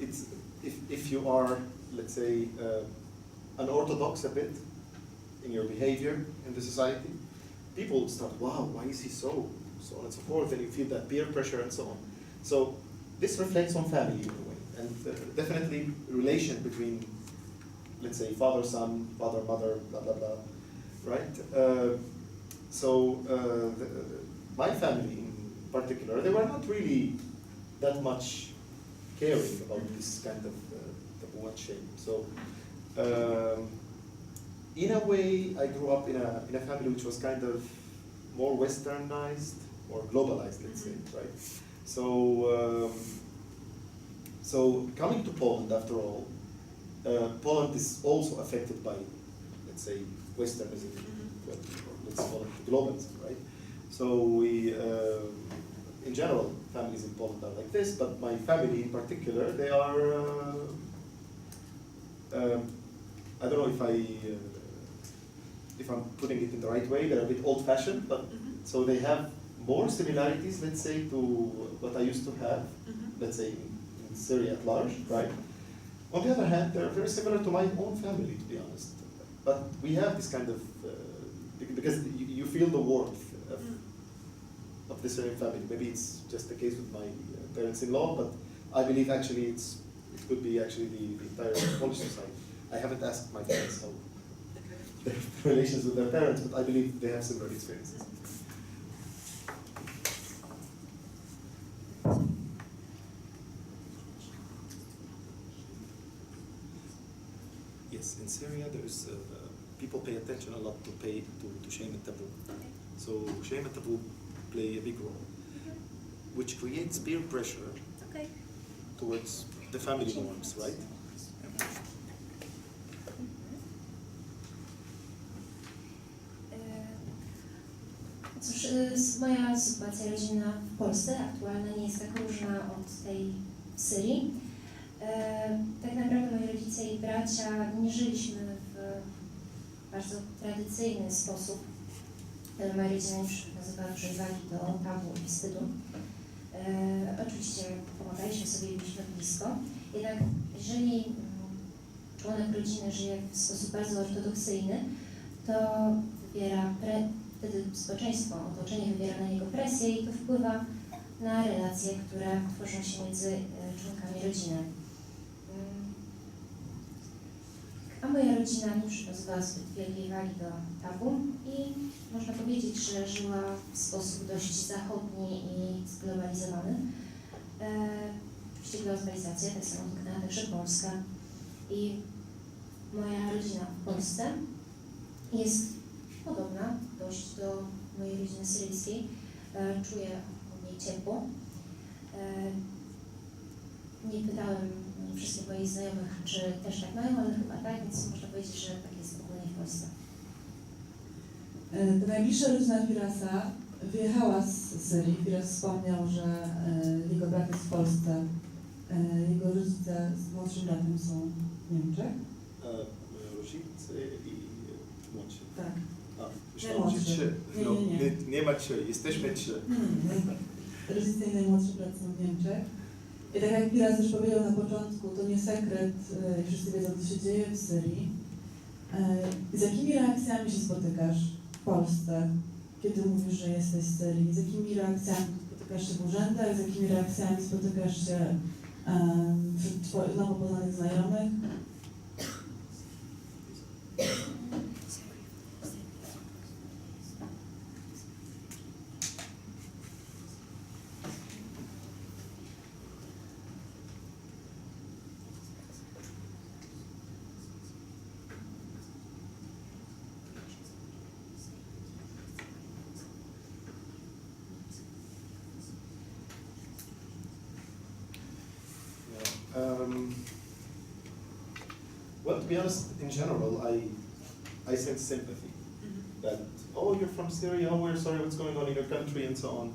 it's if you are, let's say, unorthodox a bit in your behavior in the society, people start, wow, why is he so on and so forth, and you feel that peer pressure and so on. So this reflects on family in a way, and definitely relation between, let's say, father-son, father-mother, blah, blah, blah, right? My family in particular, they were not really that much caring about this kind of taboo and shame. So in a way, I grew up in a family which was kind of more westernized or globalized, let's say, right? So, so coming to Poland, after all, Poland is also affected by, let's say, Westernism, well, let's call it globalism, right? So we, in general, families in Poland are like this, but my family in particular, they are, I don't know if I'm putting it in the right way, they're a bit old-fashioned, but so they have more similarities, let's say, to what I used to have, let's say, in Syria at large, right? On the other hand, they're very similar to my own family, to be honest. But we have this kind of, because you feel the warmth of the Syrian family. Maybe it's just the case with my parents-in-law, but I believe actually it could be actually the entire Polish society. I haven't asked my parents how their relations with their parents, but I believe they have similar experiences. Yes, in Syria there is people pay attention a lot to shame and taboo. So shame and taboo play a big role, which creates peer pressure towards the family norms, right? Cóż, moja sytuacja rodzinna w Polsce aktualna nie jest tak różna od tej w Syrii. Tak naprawdę moi rodzice i bracia nie żyliśmy w bardzo tradycyjny sposób. Moja rodzina już nazywała przywagi do tabu i wstydu. Oczywiście pomagaliśmy sobie, byliśmy blisko. Jednak jeżeli członek rodziny żyje w sposób bardzo ortodoksyjny, to wtedy społeczeństwo, otoczenie wywiera na niego presję i to wpływa na relacje, które tworzą się między członkami rodziny. A moja rodzina nie przywiązywała zbyt wielkiej wagi do tabu i można powiedzieć, że żyła w sposób dość zachodni i zglobalizowany. Oczywiście globalizacja, tak samo dotknęła także Polska. I moja rodzina w Polsce jest podobna dość do mojej rodziny syryjskiej. Czuję od niej ciepło. Nie pytałem wszystkich moich znajomych, czy też tak mają, ale chyba tak, więc można powiedzieć, że tak jest ogólnie w Polsce. Ta najbliższa rodzina Ferasa wyjechała z Syrii. Firas wspomniał, że jego brat jest w Polsce. Jego rodzice z młodszym bratem są w Niemczech. Rodzice i młodsi. Tak. Myślałem, że trzy. Nie ma trzy, jesteśmy trzy. Rodzice i najmłodszy brat są w Niemczech. I tak jak Firas już powiedział na początku, to nie sekret, wszyscy wiedzą, co się dzieje w Syrii. Z jakimi reakcjami się spotykasz w Polsce, kiedy mówisz, że jesteś z Syrii? Z jakimi reakcjami spotykasz się w urzędach? Z jakimi reakcjami spotykasz się wśród twoich nowo poznanych znajomych? Well, to be honest, in general, I sense sympathy. That, oh, you're from Syria, oh, we're sorry what's going on in your country, and so on.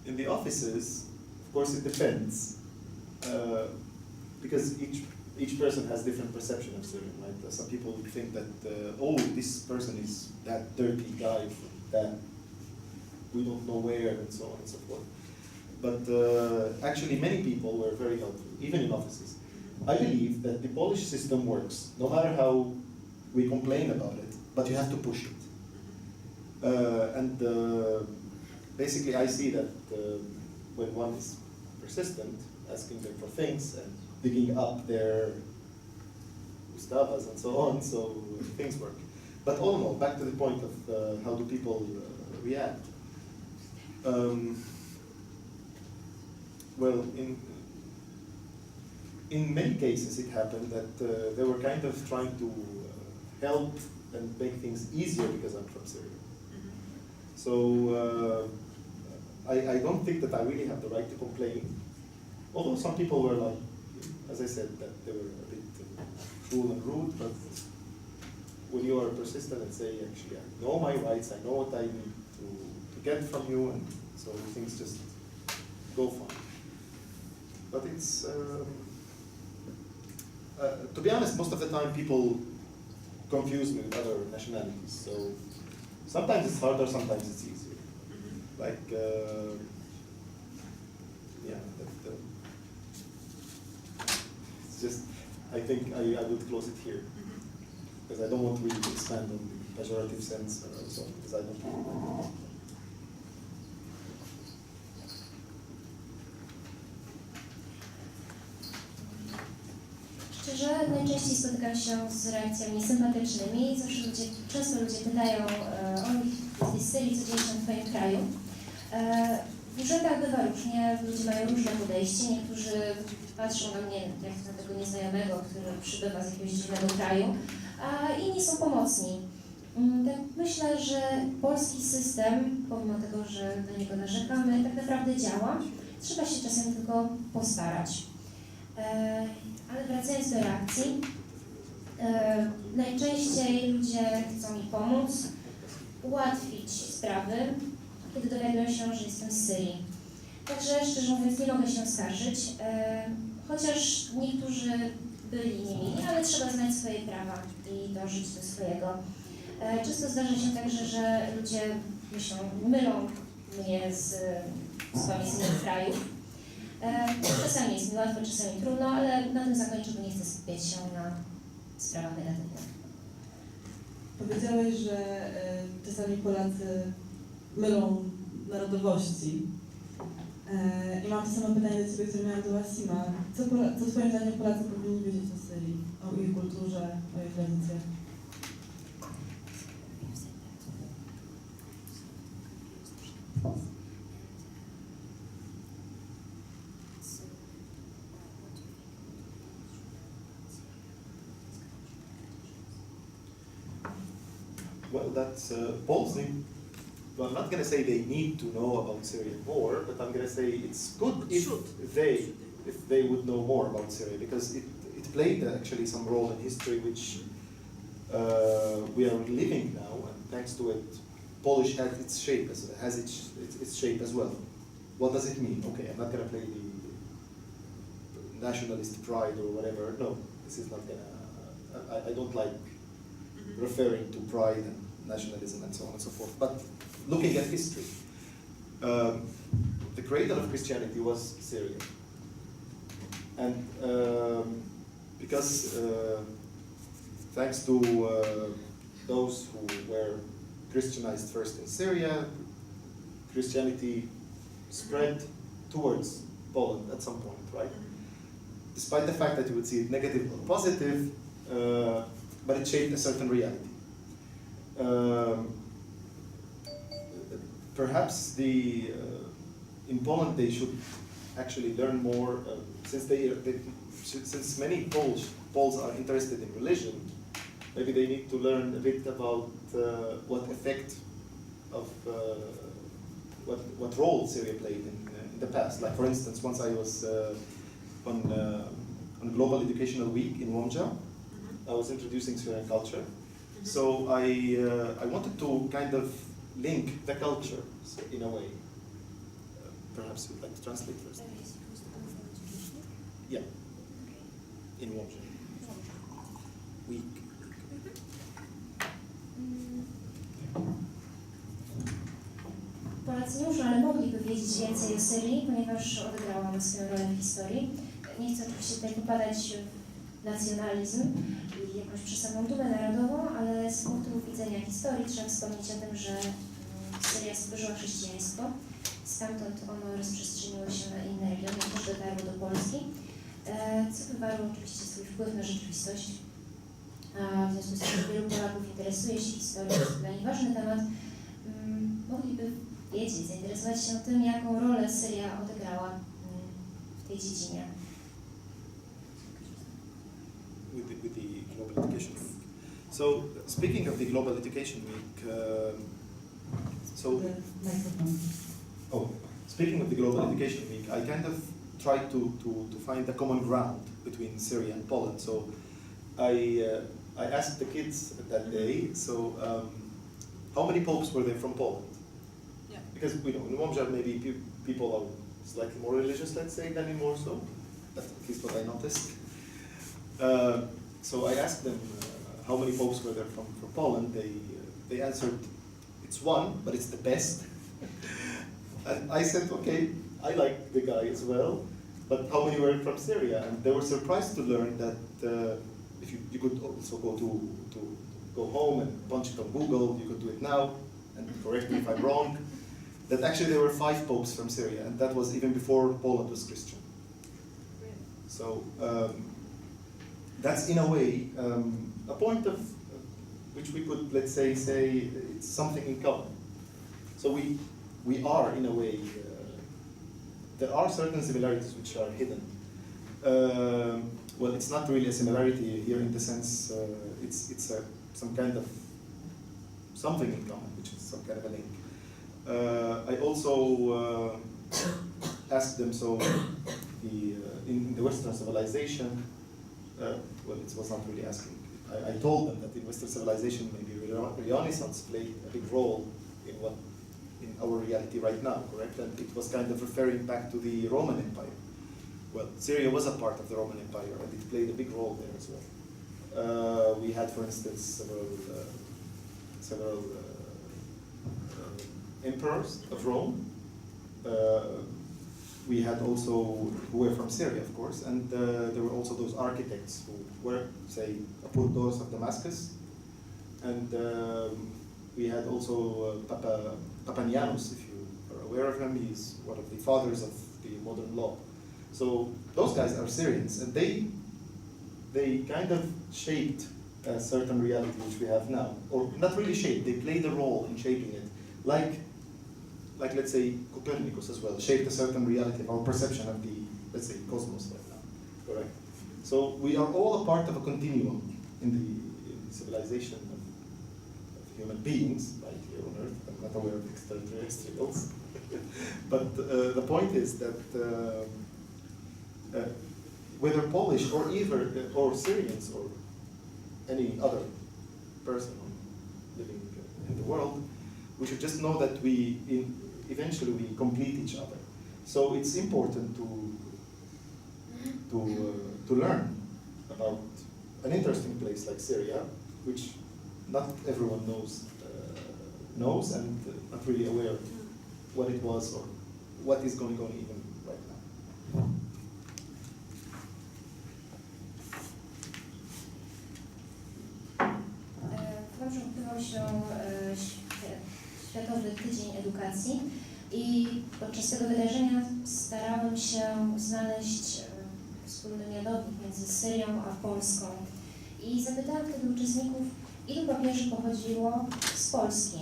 In the offices, of course, it depends, because each person has different perception of Syria, right? Some people would think that, oh, this person is that dirty guy from that, we don't know where, and so on and so forth. But actually, many people were very helpful, even in offices. I believe that the Polish system works, no matter how we complain about it, but you have to push it. And basically, I see that when one is persistent, asking them for things and digging up their ustabas and so on, so things work. But all in all, back to the point of how do people react. Well, in many cases it happened that they were kind of trying to help and make things easier because I'm from Syria. So I don't think that I really have the right to complain. Although some people were like, as I said, that they were a bit cruel and rude, but when you are persistent and say, actually, I know my rights, I know what I need to get from you, and so things just go fine. But it's, to be honest, most of the time people confuse me with other nationalities. So sometimes it's harder, sometimes it's easier. Like, yeah, it's just, I think I would close it here. Because I don't want to really expand on the pejorative sense or so, because I don't really know. Szczerze, najczęściej spotykam się z reakcjami sympatycznymi. Często ludzie pytają, jesteś z Syrii, co dzieje się w twoim kraju. W urzędach bywa różnie, ludzie mają różne podejście. Niektórzy patrzą na mnie jak na tego nieznajomego, który przybywa z jakiegoś dziwnego kraju, a inni są pomocni. Tak myślę, że polski system, pomimo tego, że na niego narzekamy, tak naprawdę działa. Trzeba się czasem tylko postarać. Ale wracając do reakcji, najczęściej ludzie chcą mi pomóc, ułatwić sprawy, kiedy dowiadują się, że jestem z Syrii. Także szczerze mówiąc nie mogę się skarżyć, chociaż niektórzy byli niemili, ale trzeba znać swoje prawa i dążyć do swojego. Często zdarza się także, że ludzie mylą mnie z osobami z innych krajów. Czasami jest mi łatwo, czasami trudno, ale na tym zakończę, bo nie chcę skupiać się na sprawach negatywnych. Powiedziałeś, że czasami Polacy mylą narodowości. I mam to samo pytanie do Ciebie, które miałam do Wasima. Co Twoim zdaniem Polacy powinni wiedzieć o Syrii, o ich kulturze, o ich tradycjach? Well, that's Poles need. Well, I'm not going to say they need to know about Syria more, but I'm going to say it's good if they would know more about Syria, because it played actually some role in history which we are living now, and thanks to it, Polish has its shape as well. What does it mean? Okay, I'm not going to play the nationalist pride or whatever. No, this is not going to. I don't like referring to pride and nationalism and so on and so forth. But looking at history, the cradle of Christianity was Syria. And because thanks to those who were Christianized first in Syria, Christianity spread towards Poland at some point, right? Despite the fact that you would see it negative or positive, but it shaped a certain reality. Perhaps in Poland they should actually learn more, since many Poles are interested in religion. Maybe they need to learn a bit about what effect of what role Syria played in the past. Like for instance, once I was on Global Educational Week in Łomża, I was introducing Syrian culture. So I wanted to kind of link the culture in a way. Perhaps you'd like to translate first. Yeah. In Łomża. Week. Polacy nie muszą, ale mogliby wiedzieć więcej o Syrii, ponieważ odegrała ona swoją rolę w historii. Nie chcę oczywiście tutaj popadać w nacjonalizm i jakąś przesadną dumę narodową, ale z punktu widzenia historii trzeba wspomnieć o tym, że Syria stworzyła chrześcijaństwo. Stamtąd ono rozprzestrzeniło się na inne regiony, też dotarło do Polski, co wywarło oczywiście swój wpływ na rzeczywistość. W związku z tym, że wielu Polaków interesuje się historią, jest to dla nich ważny temat, mogliby wiedzieć, zainteresować się tym, jaką rolę Syria odegrała w tej dziedzinie. with the Global Education Week. So, speaking of the Global Education Week, speaking of the Global Education Week, I kind of tried to find a common ground between Syria and Poland. So, I asked the kids that day, so how many popes were there from Poland? Yeah. Because we know in Womża maybe people are slightly more religious, let's say, than in Warsaw. That's at least what I noticed. So I asked them how many popes were there from Poland. They answered, it's one, but it's the best. And I said, okay, I like the guy as well, but how many were from Syria? And they were surprised to learn that if you could also go home and punch it on Google, you could do it now, and correct me if I'm wrong, that actually there were 5 popes from Syria, and that was even before Poland was Christian. So that's in a way a point of which we could, let's say it's something in common. So we are in a way, there are certain similarities which are hidden. Well, it's not really a similarity here in the sense it's some kind of something in common, which is some kind of a link. I also asked them, so in the Western civilization, well, it was not really asking. I told them that in Western civilization, maybe Renaissance played a big role in our reality right now, correct? And it was kind of referring back to the Roman Empire. Well, Syria was a part of the Roman Empire, and it played a big role there as well. We had, for instance, several emperors of Rome. We had also, who were from Syria, of course, and there were also those architects who were, say, Apollos of Damascus, and we had also Papanianus, if you are aware of him. He's one of the fathers of the modern law. So those guys are Syrians, and they kind of shaped a certain reality which we have now, or not really shaped. They played a role in shaping it, like let's say Copernicus as well shaped a certain reality of our perception of the, let's say, cosmos right now. Correct. So we are all a part of a continuum in the civilization of human beings, right here on Earth. I'm not aware of extraterrestrials, but the point is that whether Polish or Syrians or any other person living in the world, we should just know that eventually we complete each other. So it's important to learn about an interesting place like Syria, which not everyone knows and not really aware of what it was or what is going on even right now. Wczoraj odbywał się Światowy Tydzień Edukacji i podczas tego wydarzenia starałem się znaleźć wspólny mianownik między Syrią a Polską. I zapytałam wtedy uczestników, ilu papieży pochodziło z Polski.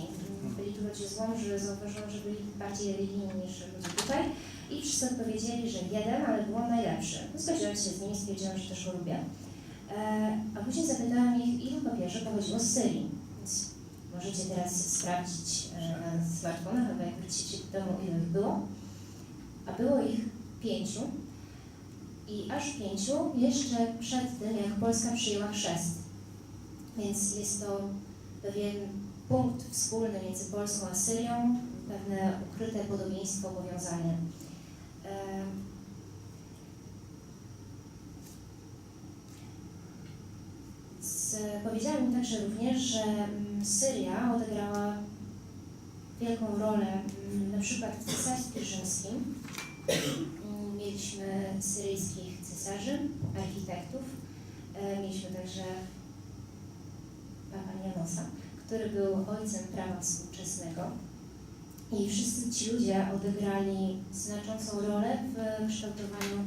Byli tu ludzie z Łomży, zauważyłam, że byli bardziej religijni niż ludzie tutaj. I wszyscy odpowiedzieli, że jeden, ale był on najlepszy. Zgodziłam się z nimi, stwierdziłam, że też go lubię. A później zapytałam ich, ilu papieży pochodziło z Syrii. Więc możecie teraz sprawdzić na smartfonach, albo jak wrócicie do domu, ilu ich było. A było ich 5. I aż 5 jeszcze przed tym, jak Polska przyjęła chrzest. Więc jest to pewien punkt wspólny między Polską a Syrią, pewne ukryte podobieństwo, powiązanie. Powiedziałam im także również, że Syria odegrała wielką rolę na przykład w cesarstwie rzymskim. Mieliśmy syryjskich cesarzy, architektów, mieliśmy także Papanianosa, który był ojcem prawa współczesnego. I wszyscy ci ludzie odegrali znaczącą rolę w kształtowaniu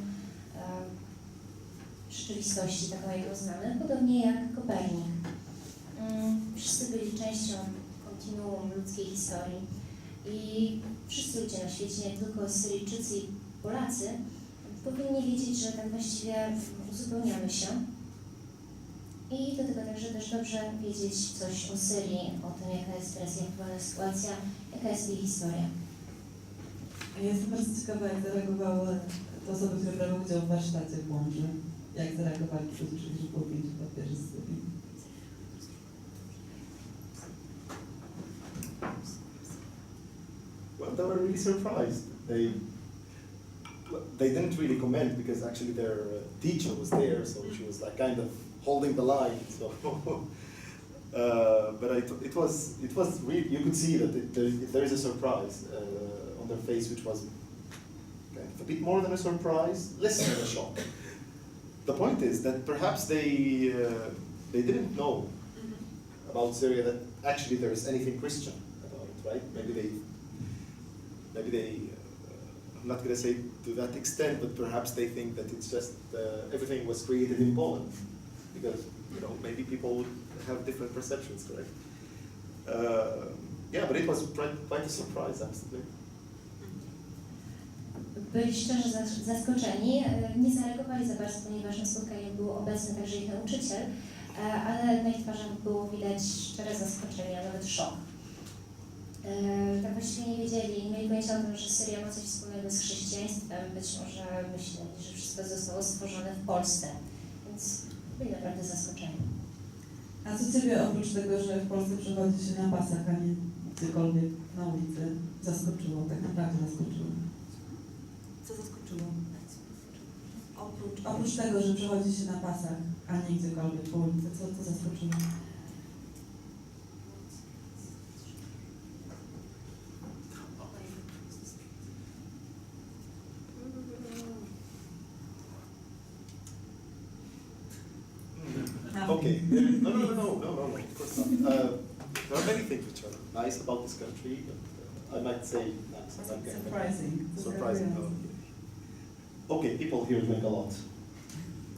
rzeczywistości, taką jak ją znamy, podobnie jak Kopernik. Wszyscy byli częścią kontinuum ludzkiej historii i wszyscy ludzie na świecie, nie tylko Syryjczycy i Polacy, powinni wiedzieć, że tak właściwie uzupełniamy się I do tego także też dobrze wiedzieć coś o Syrii, o tym, jaka jest teraz jej aktualna sytuacja, jaka jest jej historia. Jestem bardzo ciekawa, jak zareagowały te osoby, które brały udział w warsztacie w Łomży. Jak zareagowali, którzy że było 5 papieży z Syrii. Well, they were really surprised. They didn't really comment because actually their teacher was there, so she was like kind of holding the line. So, but it was really, you could see that there is a surprise on their face, which was kind of a bit more than a surprise, less than a shock. The point is that perhaps they didn't know about Syria, that actually there is anything Christian about it, right? Maybe they I'm not going to say to that extent, but perhaps they think that it's just everything was created in Poland, because maybe people would have different perceptions, correct? Yeah, but it was quite a surprise, absolutely. Byli szczerze zaskoczeni, nie zareagowali za bardzo, ponieważ na spotkaniu był obecny także ich nauczyciel, ale na ich twarzach było widać szczere zaskoczenie, a nawet szok. Tak właściwie nie wiedzieli, nie mieli pojęcia o tym, że Syria ma coś wspólnego z chrześcijaństwem, być może myśleli, że wszystko zostało stworzone w Polsce, więc byli naprawdę zaskoczeni. A co Ciebie oprócz tego, że w Polsce przechodzi się na pasach, a nie gdziekolwiek na ulicy, zaskoczyło, tak naprawdę zaskoczyło? Co zaskoczyło? Oprócz tego, że przechodzi się na pasach, a nie gdziekolwiek po ulicy, co zaskoczyło? Okay. No, of course not. There are many things which are nice about this country, but I might say nice. Surprising. Okay, people here drink a lot.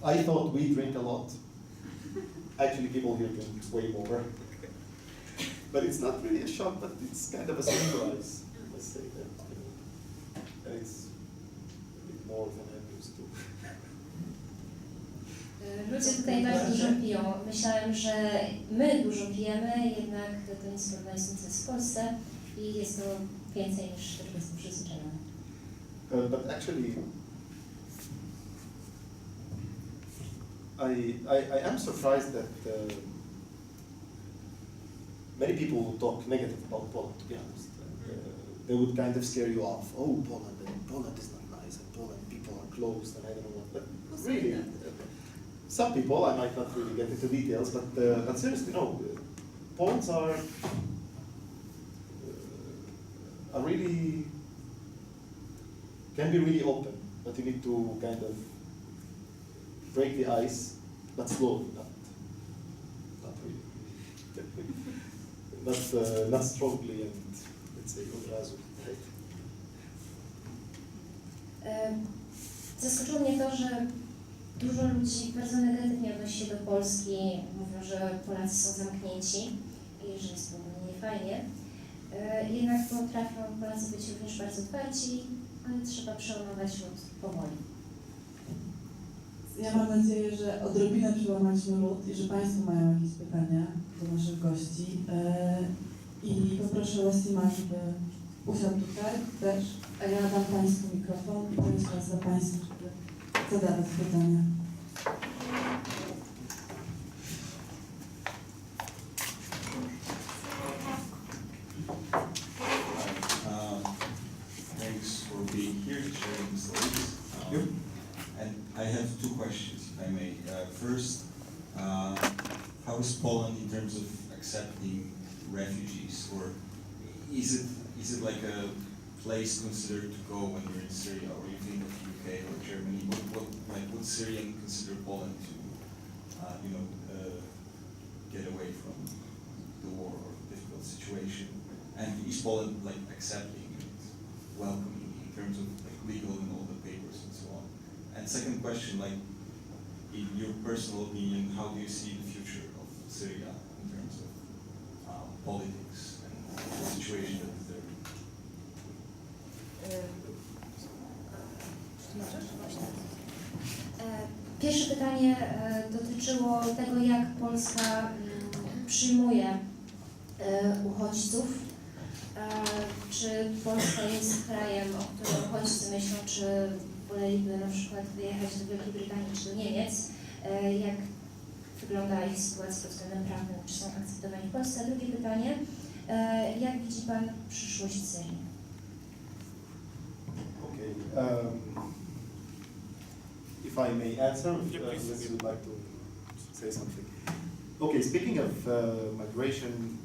I thought we drink a lot. Actually, people here drink way more. But it's not really a shock, but it's kind of a surprise, let's say that. And it's a bit more than I'm used to. Ludzie tutaj bardzo dużo piją. Myślałem, że my dużo pijemy, jednak to nic porównania z tym, co jest w Polsce i jest to więcej niż tylko jest przyzwyczajone. But actually, I am surprised that many people would talk negative about Poland, to be honest. They would kind of scare you off. Oh, Poland is not nice, and Poland people are closed, and I don't know what. But really, some people, I might not really get into details, but seriously, no. Poles are really, can be really open, but you need to kind of break the ice, but slowly, not really, not strongly, and let's say od razu, right? Zaskoczyło mnie to, że dużo ludzi bardzo negatywnie odnosi się do Polski, mówią, że Polacy są zamknięci i że jest nie fajnie. Jednak potrafią Polacy być również bardzo twardzi, ale trzeba przełamywać lód powoli. Ja mam nadzieję, że odrobinę przełamaliśmy lód i że Państwo mają jakieś pytania do naszych gości. I poproszę Wassima, żeby usiadł tutaj też, a ja dam Państwu mikrofon i to jest czas dla Państwa, żeby zadawać pytania. Thanks for being here, sharing the stories. And I have two questions, if I may. First, how is Poland in terms of accepting refugees, or is it like a place considered to go when you're in Syria, or you think of UK or Germany? What would Syrian consider Poland to, get away from the war or difficult situation? And is Poland like accepting and welcoming in terms of like legal and all the papers and so on? And second question, like in your personal opinion, how do you see the future of Syria in terms of politics and the situation that is there? Pierwsze pytanie dotyczyło tego, jak Polska przyjmuje uchodźców. Czy Polska jest krajem, o którym uchodźcy myślą, czy woleliby na przykład wyjechać do Wielkiej Brytanii czy do Niemiec? Jak wygląda ich sytuacja pod względem prawnym? Czy są akceptowani w Polsce? A drugie pytanie, jak widzi Pan przyszłość Syrii? Okay. If I may answer, unless you would like to say something. Okay, speaking of migration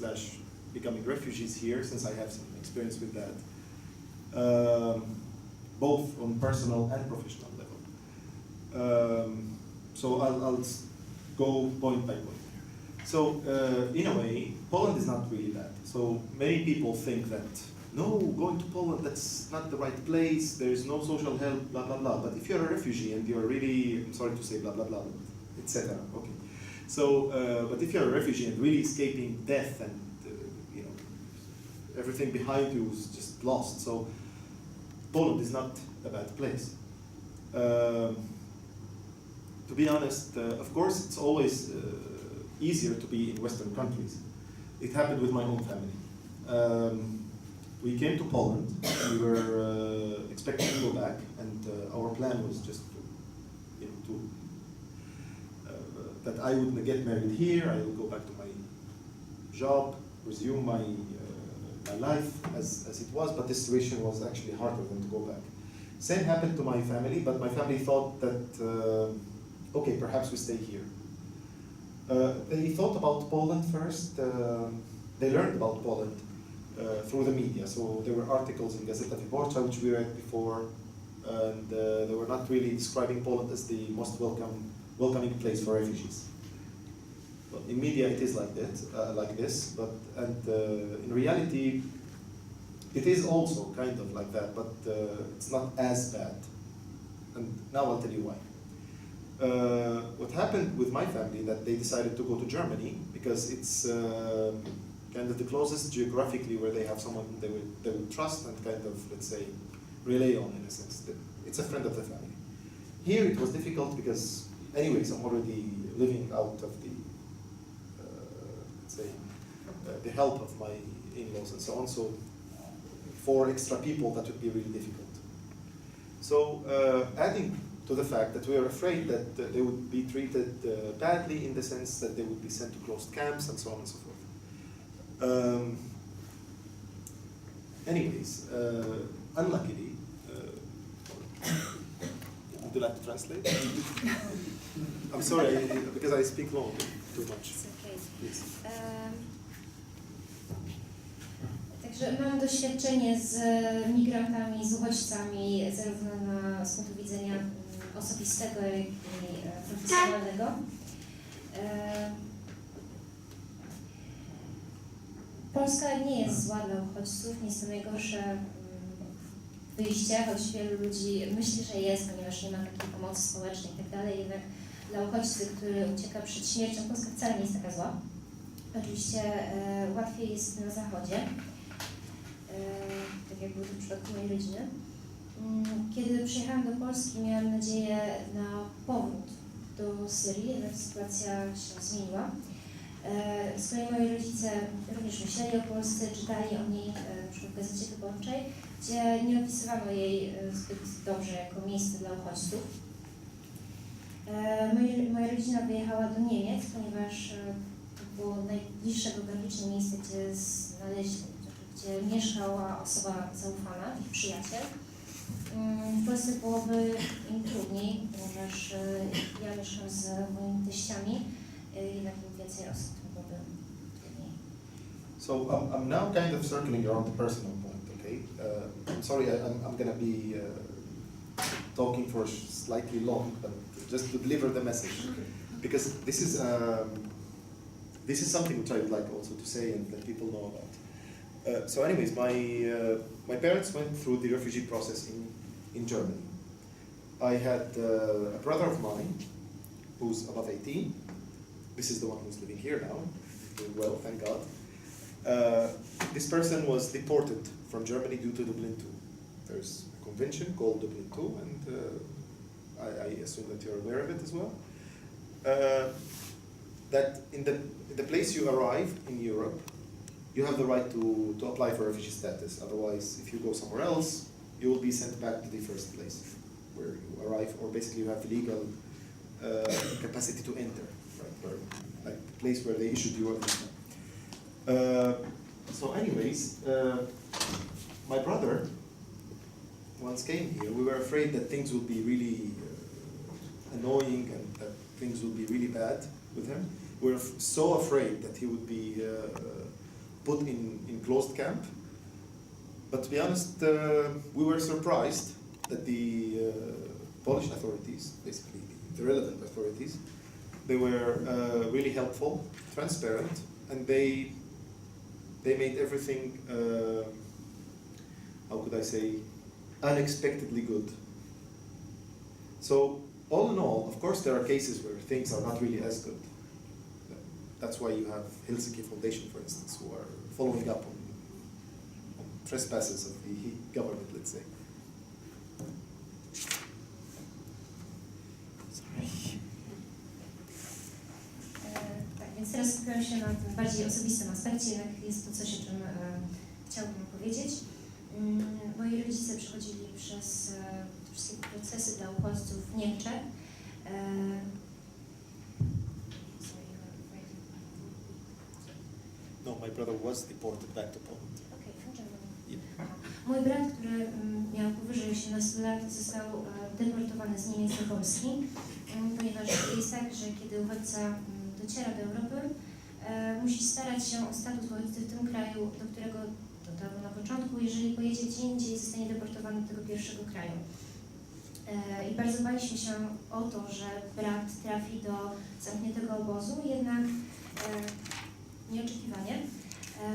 / becoming refugees here, since I have some experience with that, both on personal and professional level. So I'll go point by point. So in a way, Poland is not really that. So many people think that, no, going to Poland, that's not the right place, there's no social help, blah, blah, blah. But if you're a refugee and you're really, I'm sorry to say blah, blah, blah, etc. Okay. So, but if you're a refugee and really escaping death and, you know, everything behind you is just lost. So Poland is not a bad place. To be honest, of course, it's always easier to be in Western countries. It happened with my own family. We came to Poland. We were expecting to go back, and our plan was just to, you know, that I would get married here. I would go back to my job, resume my life as it was. But the situation was actually harder than to go back. Same happened to my family, but my family thought that okay, perhaps we stay here. They thought about Poland first. They learned about Poland through the media. So there were articles in Gazeta Wyborcza, which we read before, and they were not really describing Poland as the most welcoming place for refugees. But in media, it is like this. But in reality, it is also kind of like that. But it's not as bad. And now I'll tell you why. What happened with my family that they decided to go to Germany because it's kind of the closest geographically where they have someone they would trust and kind of, let's say, rely on in a sense. It's a friend of the family. Here it was difficult because, anyways, I'm already living out of the, let's say, the help of my in-laws and so on. So, for extra people, that would be really difficult. So, adding to the fact that we are afraid that they would be treated badly in the sense that they would be sent to closed camps and so on and so forth. Anyways, unluckily, would you like to translate? I'm sorry, because I speak long too much. It's okay. Yes. Także mam doświadczenie z migrantami, z uchodźcami, zarówno z punktu widzenia osobistego, jak i profesjonalnego. Polska nie jest zła dla uchodźców, nie jest to najgorsze wyjście, choć wielu ludzi myśli, że jest, ponieważ nie ma takiej pomocy społecznej i tak dalej, jednak dla uchodźcy, który ucieka przed śmiercią, Polska wcale nie jest taka zła. Oczywiście łatwiej jest na zachodzie, tak jak było to w przypadku mojej rodziny. Kiedy przyjechałam do Polski, miałam nadzieję na powrót do Syrii, jednak sytuacja się zmieniła. Z kolei moi rodzice również myśleli o Polsce, czytali o niej na przykład w Gazecie Wyborczej, gdzie nie opisywano jej zbyt dobrze jako miejsce dla uchodźców. Moja rodzina wyjechała do Niemiec, ponieważ to było najbliższe geograficznie miejsce, gdzie znaleźli, gdzie mieszkała osoba zaufana, ich przyjaciel. W Polsce byłoby im trudniej, ponieważ ja mieszkam z moimi teściami, jednak im więcej osób byłoby trudniej. So I'm now kind of circling around the personal point, okay? I'm sorry, I'm going to be talking for slightly long, but just to deliver the message, because this is something which I would like also to say and let people know about. So anyways, my parents went through the refugee process in Germany. I had a brother of mine who's above 18. This is the one who's living here now, doing well, thank God. This person was deported from Germany due to Dublin II. There's a convention called Dublin II, and I assume that you're aware of it as well. That in the place you arrive in Europe, you have the right to apply for refugee status. Otherwise, if you go somewhere else, you will be sent back to the first place where you arrive, or basically you have legal capacity to enter, right? Where, like the place where they issued you a visa. So anyways, my brother once came here. We were afraid that things would be really annoying and that things would be really bad with him. We were so afraid that he would be put in closed camp. But to be honest, we were surprised that the Polish authorities, basically the relevant authorities, they were really helpful, transparent, and they made everything, how could I say, unexpectedly good. So all in all, of course, there are cases where things are not really as good. That's why you have Helsinki Foundation, for instance, who are following up on trespasses of the government, let's say. Tak, więc teraz skupiam się na tym bardziej osobistym aspekcie, jak jest to coś, o czym chciałabym powiedzieć. Moi rodzice przechodzili przez te wszystkie procesy dla uchodźców w Niemczech. No, my brother was deported back to Poland. Okay, from Germany. Mój brat, który miał powyżej 18 lat, został deportowany z Niemiec do Polski, ponieważ jest tak, że kiedy uchodźca dociera do Europy, musi starać się o status uchodźcy w tym kraju, do którego dotarł na początku. Jeżeli pojedzie gdzie indziej, zostanie deportowany do tego pierwszego kraju. I bardzo baliśmy się o to, że brat trafi do zamkniętego obozu, jednak nieoczekiwanie.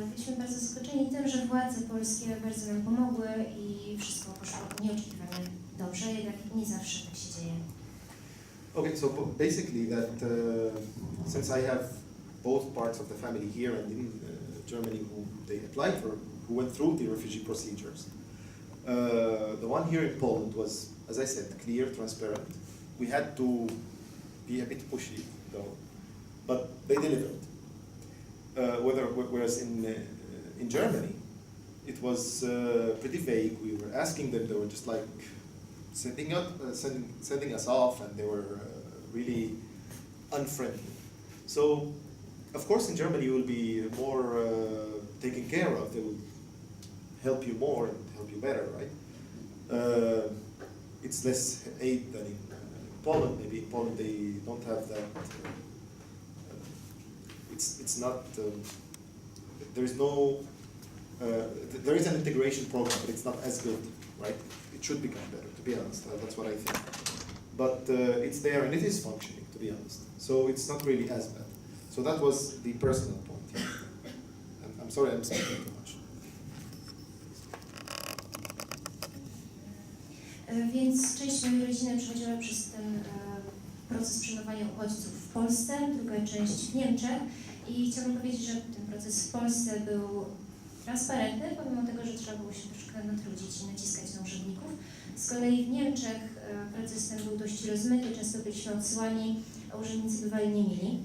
Byliśmy bardzo zaskoczeni tym, że władze polskie bardzo nam pomogły i wszystko poszło nieoczekiwanie dobrze, jednak nie zawsze tak się dzieje. Okay, so basically that since I have both parts of the family here and in Germany who they applied for, who went through the refugee procedures, the one here in Poland was, as I said, clear, transparent. We had to be a bit pushy though, but they delivered. Whereas in Germany, it was pretty vague. We were asking them; they were just like sending us off, and they were really unfriendly. So, of course, in Germany, you will be more taken care of. They will help you more and help you better, right? It's less aid than in Poland. Maybe in Poland they don't have that. It's not. There is no. There is an integration program, but it's not as good, right? It should become better, to be honest. That's what I think. But it's there and it is functioning, to be honest. So it's not really as bad. So that was the personal point. And I'm sorry, I'm speaking too much. Więc część mojej rodziny przechodziła przez ten proces przyjmowania uchodźców w Polsce, druga część w Niemczech. I chciałabym powiedzieć, że ten proces w Polsce był transparentny, pomimo tego, że trzeba było się troszkę natrudzić i naciskać na urzędników. Z kolei w Niemczech proces ten był dość rozmyty, często byliśmy odsyłani, a urzędnicy bywali niemili.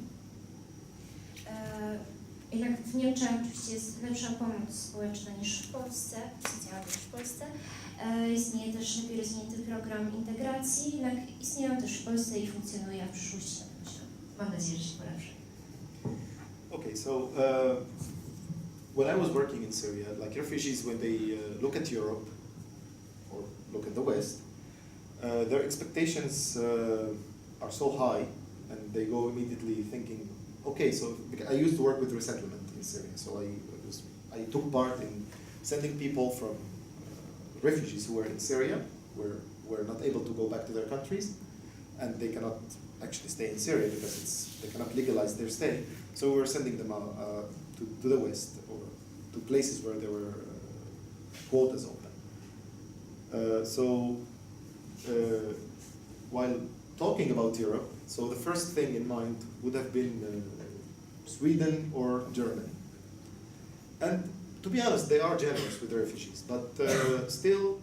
Jednak w Niemczech oczywiście jest lepsza pomoc społeczna niż w Polsce, socjalna niż w Polsce. Istnieje też lepiej rozwinięty program integracji, jednak istnieją też w Polsce i funkcjonuje, a w przyszłości mam nadzieję, że się polepszy. Okay, so when I was working in Syria, like refugees, when they look at Europe or look at the West, their expectations are so high, and they go immediately thinking, okay, so I used to work with resettlement in Syria, so I took part in sending people from refugees who were in Syria, were not able to go back to their countries, and they cannot actually stay in Syria because they cannot legalize their stay. So we were sending them to the West or to places where there were quotas open. While talking about Europe, so the first thing in mind would have been Sweden or Germany. And to be honest, they are generous with the refugees, but still,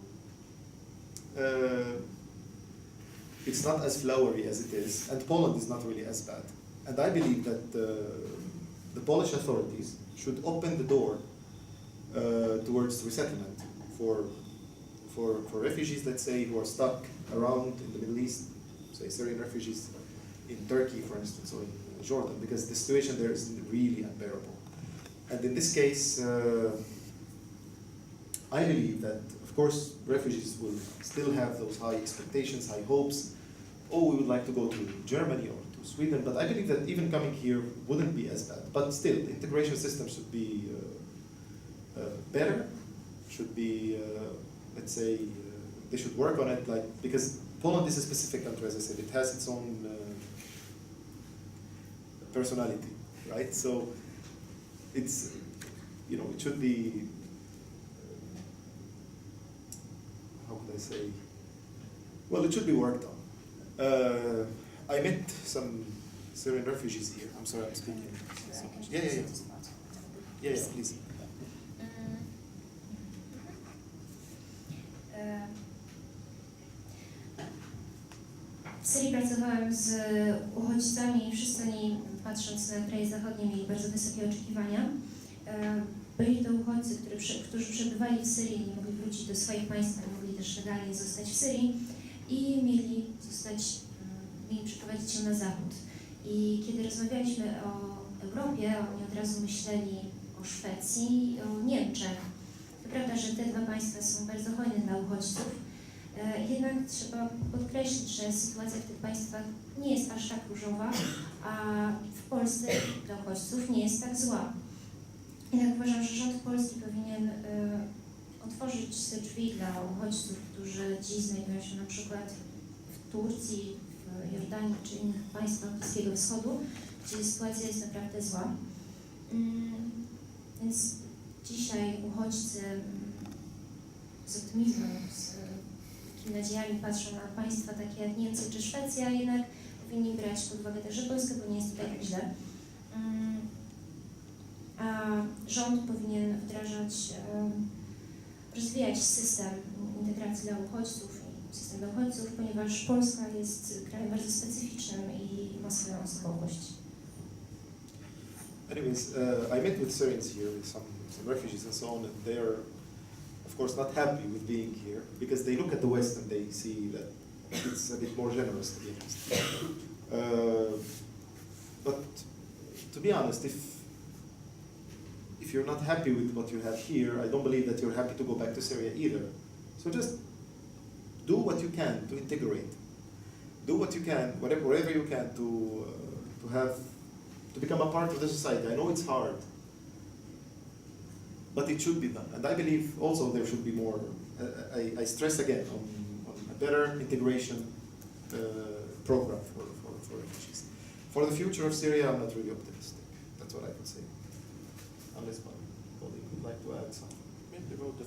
it's not as flowery as it is, and Poland is not really as bad. And I believe that the Polish authorities should open the door towards resettlement for refugees, let's say, who are stuck around in the Middle East, say Syrian refugees in Turkey, for instance, or in Jordan, because the situation there is really unbearable. And in this case, I believe that, of course, refugees will still have those high expectations, high hopes. Oh, we would like to go to Germany or to Sweden, but I believe that even coming here wouldn't be as bad. But still, the integration system should be better, should be, let's say, they should work on it, like, because Poland is a specific country, as I said, it has its own personality, right? So it's, you know, it should be, how could I say, well, it should be worked on. I met some Syrian refugees here. I'm sorry, I'm speaking so much. Yeah, please. W Syrii pracowałam z uchodźcami i wszyscy oni, patrząc na kraje zachodnie, mieli bardzo wysokie oczekiwania. Byli to uchodźcy, którzy przebywali w Syrii, nie mogli wrócić do swoich państw, ale mogli też legalnie zostać w Syrii i mieli przeprowadzić się na zachód. I kiedy rozmawialiśmy o Europie, oni od razu myśleli o Szwecji i o Niemczech. To prawda, że te dwa państwa są bardzo hojne dla uchodźców, jednak trzeba podkreślić, że sytuacja w tych państwach nie jest aż tak różowa, a w Polsce dla uchodźców nie jest tak zła. Jednak uważam, że rząd polski powinien otworzyć te drzwi dla uchodźców, którzy dziś znajdują się na przykład w Turcji, w Jordanii czy innych państwach Bliskiego Wschodu, gdzie sytuacja jest naprawdę zła. Więc dzisiaj uchodźcy z optymizmem, z takimi nadziejami patrzą na państwa takie jak Niemcy czy Szwecja, jednak powinni brać pod uwagę także Polskę, bo nie jest tutaj tak źle. A rząd powinien wdrażać, rozwijać system integracji dla uchodźców, system dla uchodźców, ponieważ Polska jest krajem bardzo specyficznym i ma swoją osobowość. Anyways, I met with Syrians here, with some refugees and so on, and they are, of course, not happy with being here because they look at the West and they see that it's a bit more generous, to be honest. But to be honest, if you're not happy with what you have here, I don't believe that you're happy to go back to Syria either. So just do what you can to integrate. Do what you can, wherever you can, to become a part of the society. I know it's hard, but it should be done. And I believe also there should be more, I stress again, on a better integration program for refugees. For the future of Syria, I'm not really optimistic. That's what I could say. Unless Boni would like to add something. Maybe about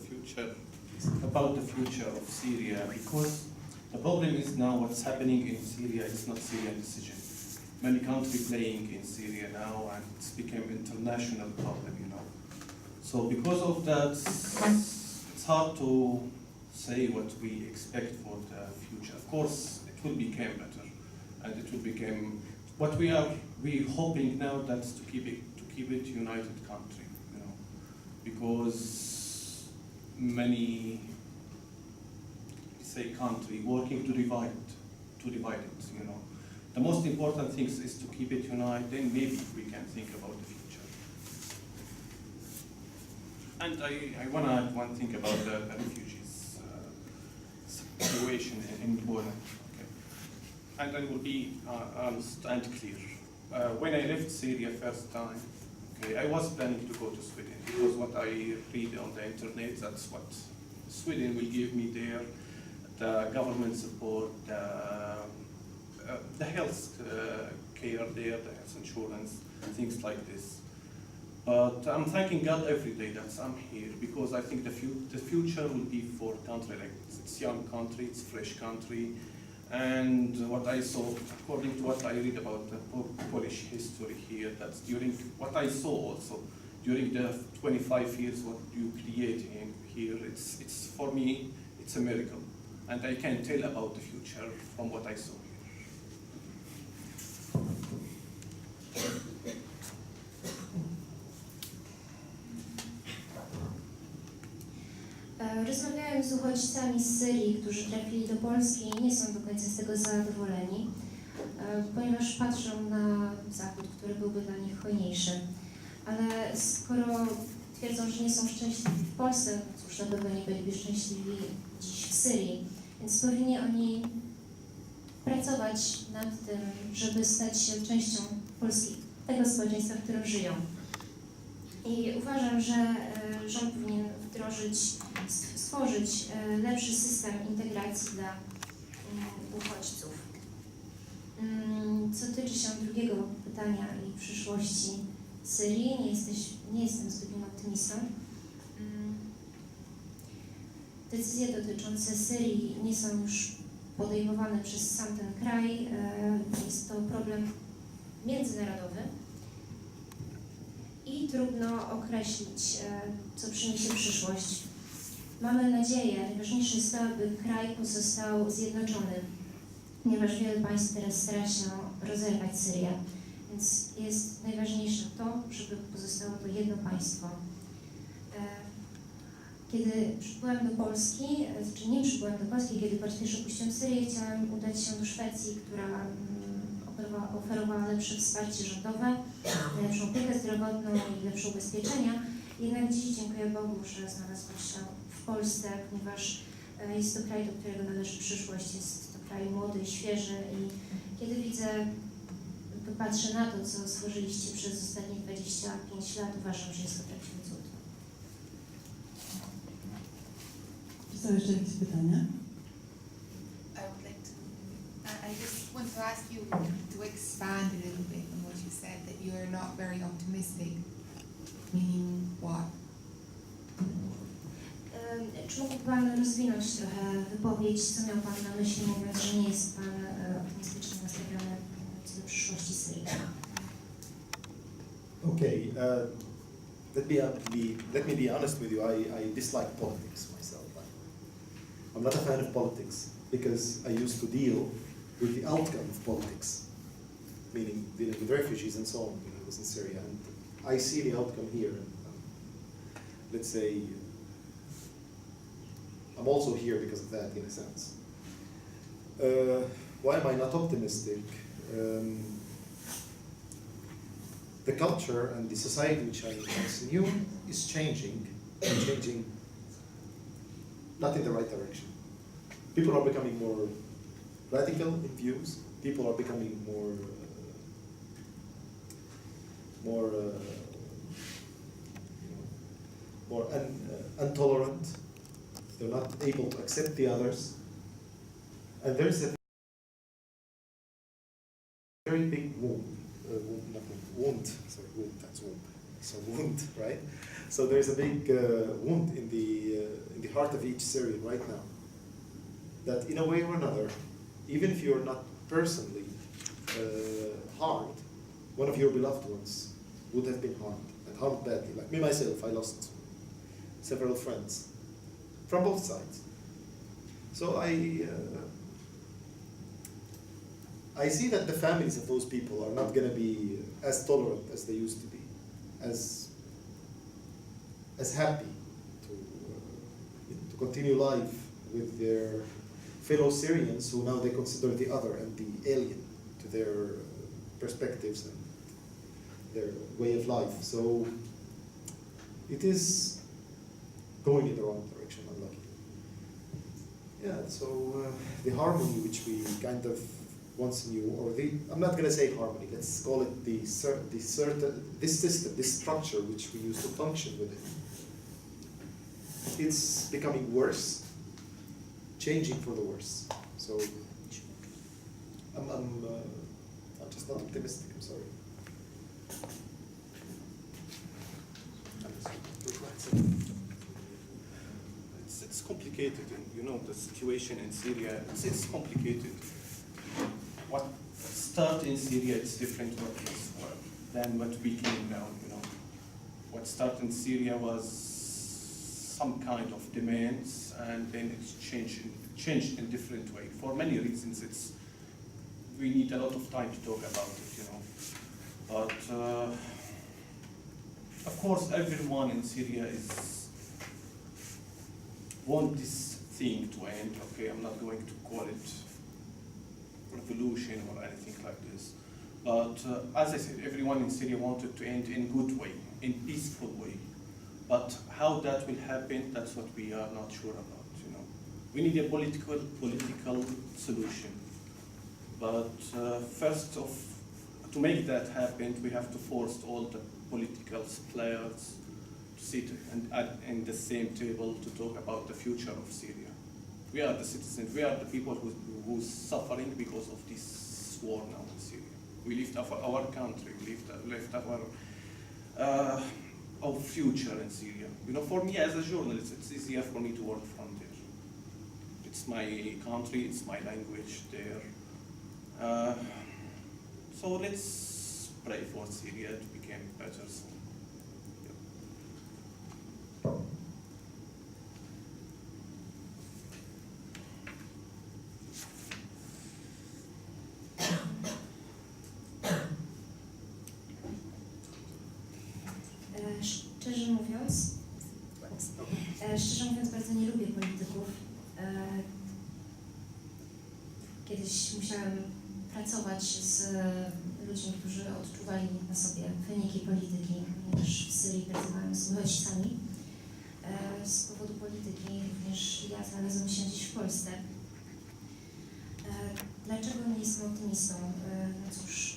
the future of Syria, because the problem is now what's happening in Syria, it's not Syrian decision. Many countries playing in Syria now, and it's become international problem, you know. So because of that, it's hard to say what we expect for the future. Of course, it will become better, and it will become what we hoping now, that's to keep it united country, you know, because many country working to divide it, you know. The most important thing is to keep it united, then maybe we can think about the future. And I want to add one thing about the refugees situation in Poland. Okay. And I will be honest and clear. When I left Syria first time, okay, I was planning to go to Sweden because what I read on the internet, that's what Sweden will give me there, the government support, the health care there, the health insurance, things like this. But I'm thanking God every day that I'm here because I think the future will be for a country like this. It's a young country, it's a fresh country, and what I saw, according to what I read about the Polish history here, that's during what I saw also during the 25 years what you create in here, it's for me, it's a miracle. and I can tell about the future from what I saw here. Rozmawiałem z uchodźcami z Syrii, którzy trafili do Polski i nie są do końca z tego zadowoleni, ponieważ patrzą na Zachód, który byłby dla nich hojniejszy. Ale skoro twierdzą, że nie są szczęśliwi w Polsce, no cóż, na pewno nie byliby szczęśliwi dziś w Syrii. Więc powinni oni pracować nad tym, żeby stać się częścią Polski, tego społeczeństwa, w którym żyją. I uważam, że rząd powinien stworzyć lepszy system integracji dla uchodźców. Co tyczy się drugiego pytania i przyszłości Syrii, nie jestem zbytnim optymistą. Decyzje dotyczące Syrii nie są już podejmowane przez sam ten kraj. Jest to problem międzynarodowy i trudno określić, co przyniesie przyszłość. Mamy nadzieję, najważniejsze jest to, aby kraj pozostał zjednoczony, ponieważ wiele państw teraz stara się rozerwać Syrię, więc jest najważniejsze to, żeby pozostało to jedno państwo. Kiedy przybyłam do Polski, czy nie przybyłam do Polski, kiedy po raz pierwszy opuściłam Syrię, chciałam udać się do Szwecji, która oferowała lepsze wsparcie rządowe, lepszą opiekę zdrowotną i lepsze ubezpieczenia. Jednak dziś dziękuję Bogu, że znalazłam się w Polsce, ponieważ jest to kraj, do którego należy przyszłość. Jest to kraj młody, świeży i kiedy patrzę na to, co stworzyliście przez ostatnie 25 lat, uważam, że jest to prawdziwy cud. Czy są jeszcze jakieś pytania? I just want to ask you to expand a little bit on what you said, that you are not very optimistic, meaning what? Czy mógłby Pan rozwinąć trochę wypowiedź, co miał Pan na myśli, mówiąc, że nie jest Pan optymistycznie nastawiony co do przyszłości Syrii? Okay, let me be honest with you. I dislike politics myself. I'm not a fan of politics because I used to deal with the outcome of politics, meaning dealing with refugees and so on when I was in Syria. And I see the outcome here. Let's say I'm also here because of that, in a sense. Why am I not optimistic? The culture and the society which I once knew is changing not in the right direction. People are becoming more radical in views. People are becoming more intolerant. They're not able to accept the others. And there's a very big wound, right? So there's a big wound in the heart of each Syrian right now. That in a way or another, even if you're not personally harmed, one of your beloved ones would have been harmed, and harmed badly. Like me myself, I lost several friends from both sides. So I see that the families of those people are not going to be as tolerant as they used to be, as happy to continue life with their fellow Syrians who now they consider the other and the alien to their perspectives and their way of life. So it is going in the wrong direction, unlucky. Yeah, so the harmony which we kind of once knew, or I'm not going to say harmony, let's call it this system, this structure which we used to function within. It's becoming worse, changing for the worse. So I'm just not optimistic, I'm sorry. It's complicated, and the situation in Syria, it's complicated. What started in Syria, it's different than what became now, What started in Syria was some kind of demands, and then it's changed in different way. For many reasons, we need a lot of time to talk about it, you know. But of course, everyone in Syria want this thing to end. Okay, I'm not going to call it revolution or anything like this. But as I said, everyone in Syria wanted to end in good way, in peaceful way. But how that will happen, that's what we are not sure about, you know. We need a political solution. But to make that happen, we have to force all the political players to sit in the same table to talk about the future of Syria. We are the citizens, we are the people who's suffering because of this war now in Syria. We lift up our country, we lift up our future in Syria. You know, for me as a journalist, it's easier for me to work from there. It's my country, it's my language there. So let's pray for Syria to become better soon. Szczerze mówiąc, bardzo nie lubię polityków. Kiedyś musiałam pracować z ludźmi, którzy odczuwali na sobie wyniki polityki, ponieważ w Syrii pracowałam z uchodźcami. Z powodu polityki również ja znalazłam się gdzieś w Polsce. Dlaczego nie jestem optymistą? No cóż,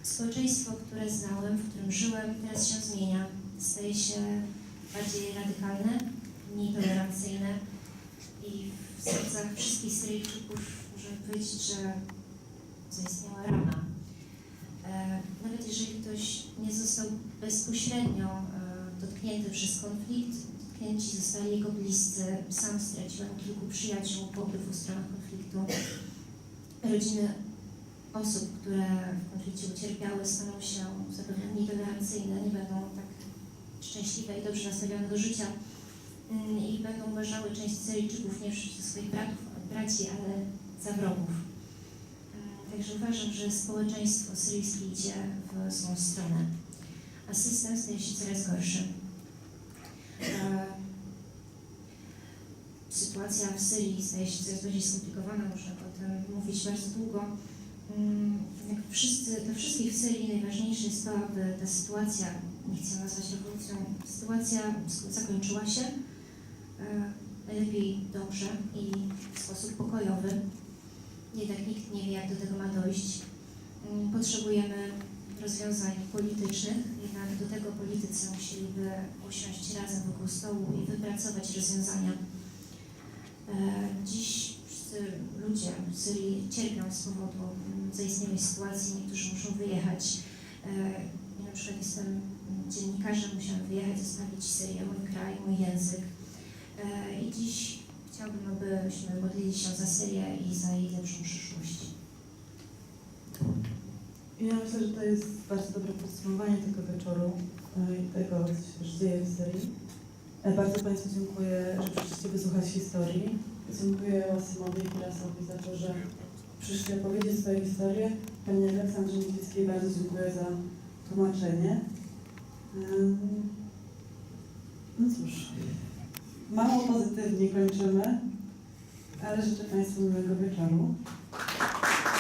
społeczeństwo, które znałem, w którym żyłem, teraz się zmienia. Staje się bardziej radykalne, mniej tolerancyjne i w sercach wszystkich Syryjczyków możemy powiedzieć, że zaistniała rana. Nawet jeżeli ktoś nie został bezpośrednio dotknięty przez konflikt, dotknięci zostali jego bliscy. Sam straciłem kilku przyjaciół po obydwu stronach konfliktu. Rodziny osób, które w konflikcie ucierpiały, staną się zapewne mniej tolerancyjne, nie będą tak szczęśliwe i dobrze nastawione do życia i będą uważały część Syryjczyków nie za swoich braci, ale za wrogów. Także uważam, że społeczeństwo syryjskie idzie w złą stronę, a system staje się coraz gorszy. Sytuacja w Syrii staje się coraz bardziej skomplikowana, można o tym mówić bardzo długo. Dla wszystkich w Syrii najważniejsze jest to, aby ta sytuacja, nie chcę nazwać rewolucją, sytuacja zakończyła się najlepiej dobrze i w sposób pokojowy. Jednak nikt nie wie, jak do tego ma dojść. Potrzebujemy rozwiązań politycznych, jednak do tego politycy musieliby usiąść razem wokół stołu i wypracować rozwiązania. Dziś wszyscy ludzie w Syrii cierpią z powodu zaistniałej sytuacji, niektórzy muszą wyjechać. Ja na przykład jestem dziennikarzem, musiałam wyjechać, zostawić Syrię, mój kraj, mój język. I dziś chciałabym, abyśmy modlili się za Syrię i za jej lepszą przyszłość. Ja myślę, że to jest bardzo dobre podsumowanie tego wieczoru i tego, co się też dzieje w Syrii. Bardzo Państwu dziękuję, że przyszliście wysłuchać historii. Dziękuję Wasimowi i Ferasowi za to, że przyszli opowiedzieć swoje historie. Pani Aleksandrze Niewickiej bardzo dziękuję za tłumaczenie. No cóż, mało pozytywnie kończymy, ale życzę Państwu miłego wieczoru.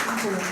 Dziękuję.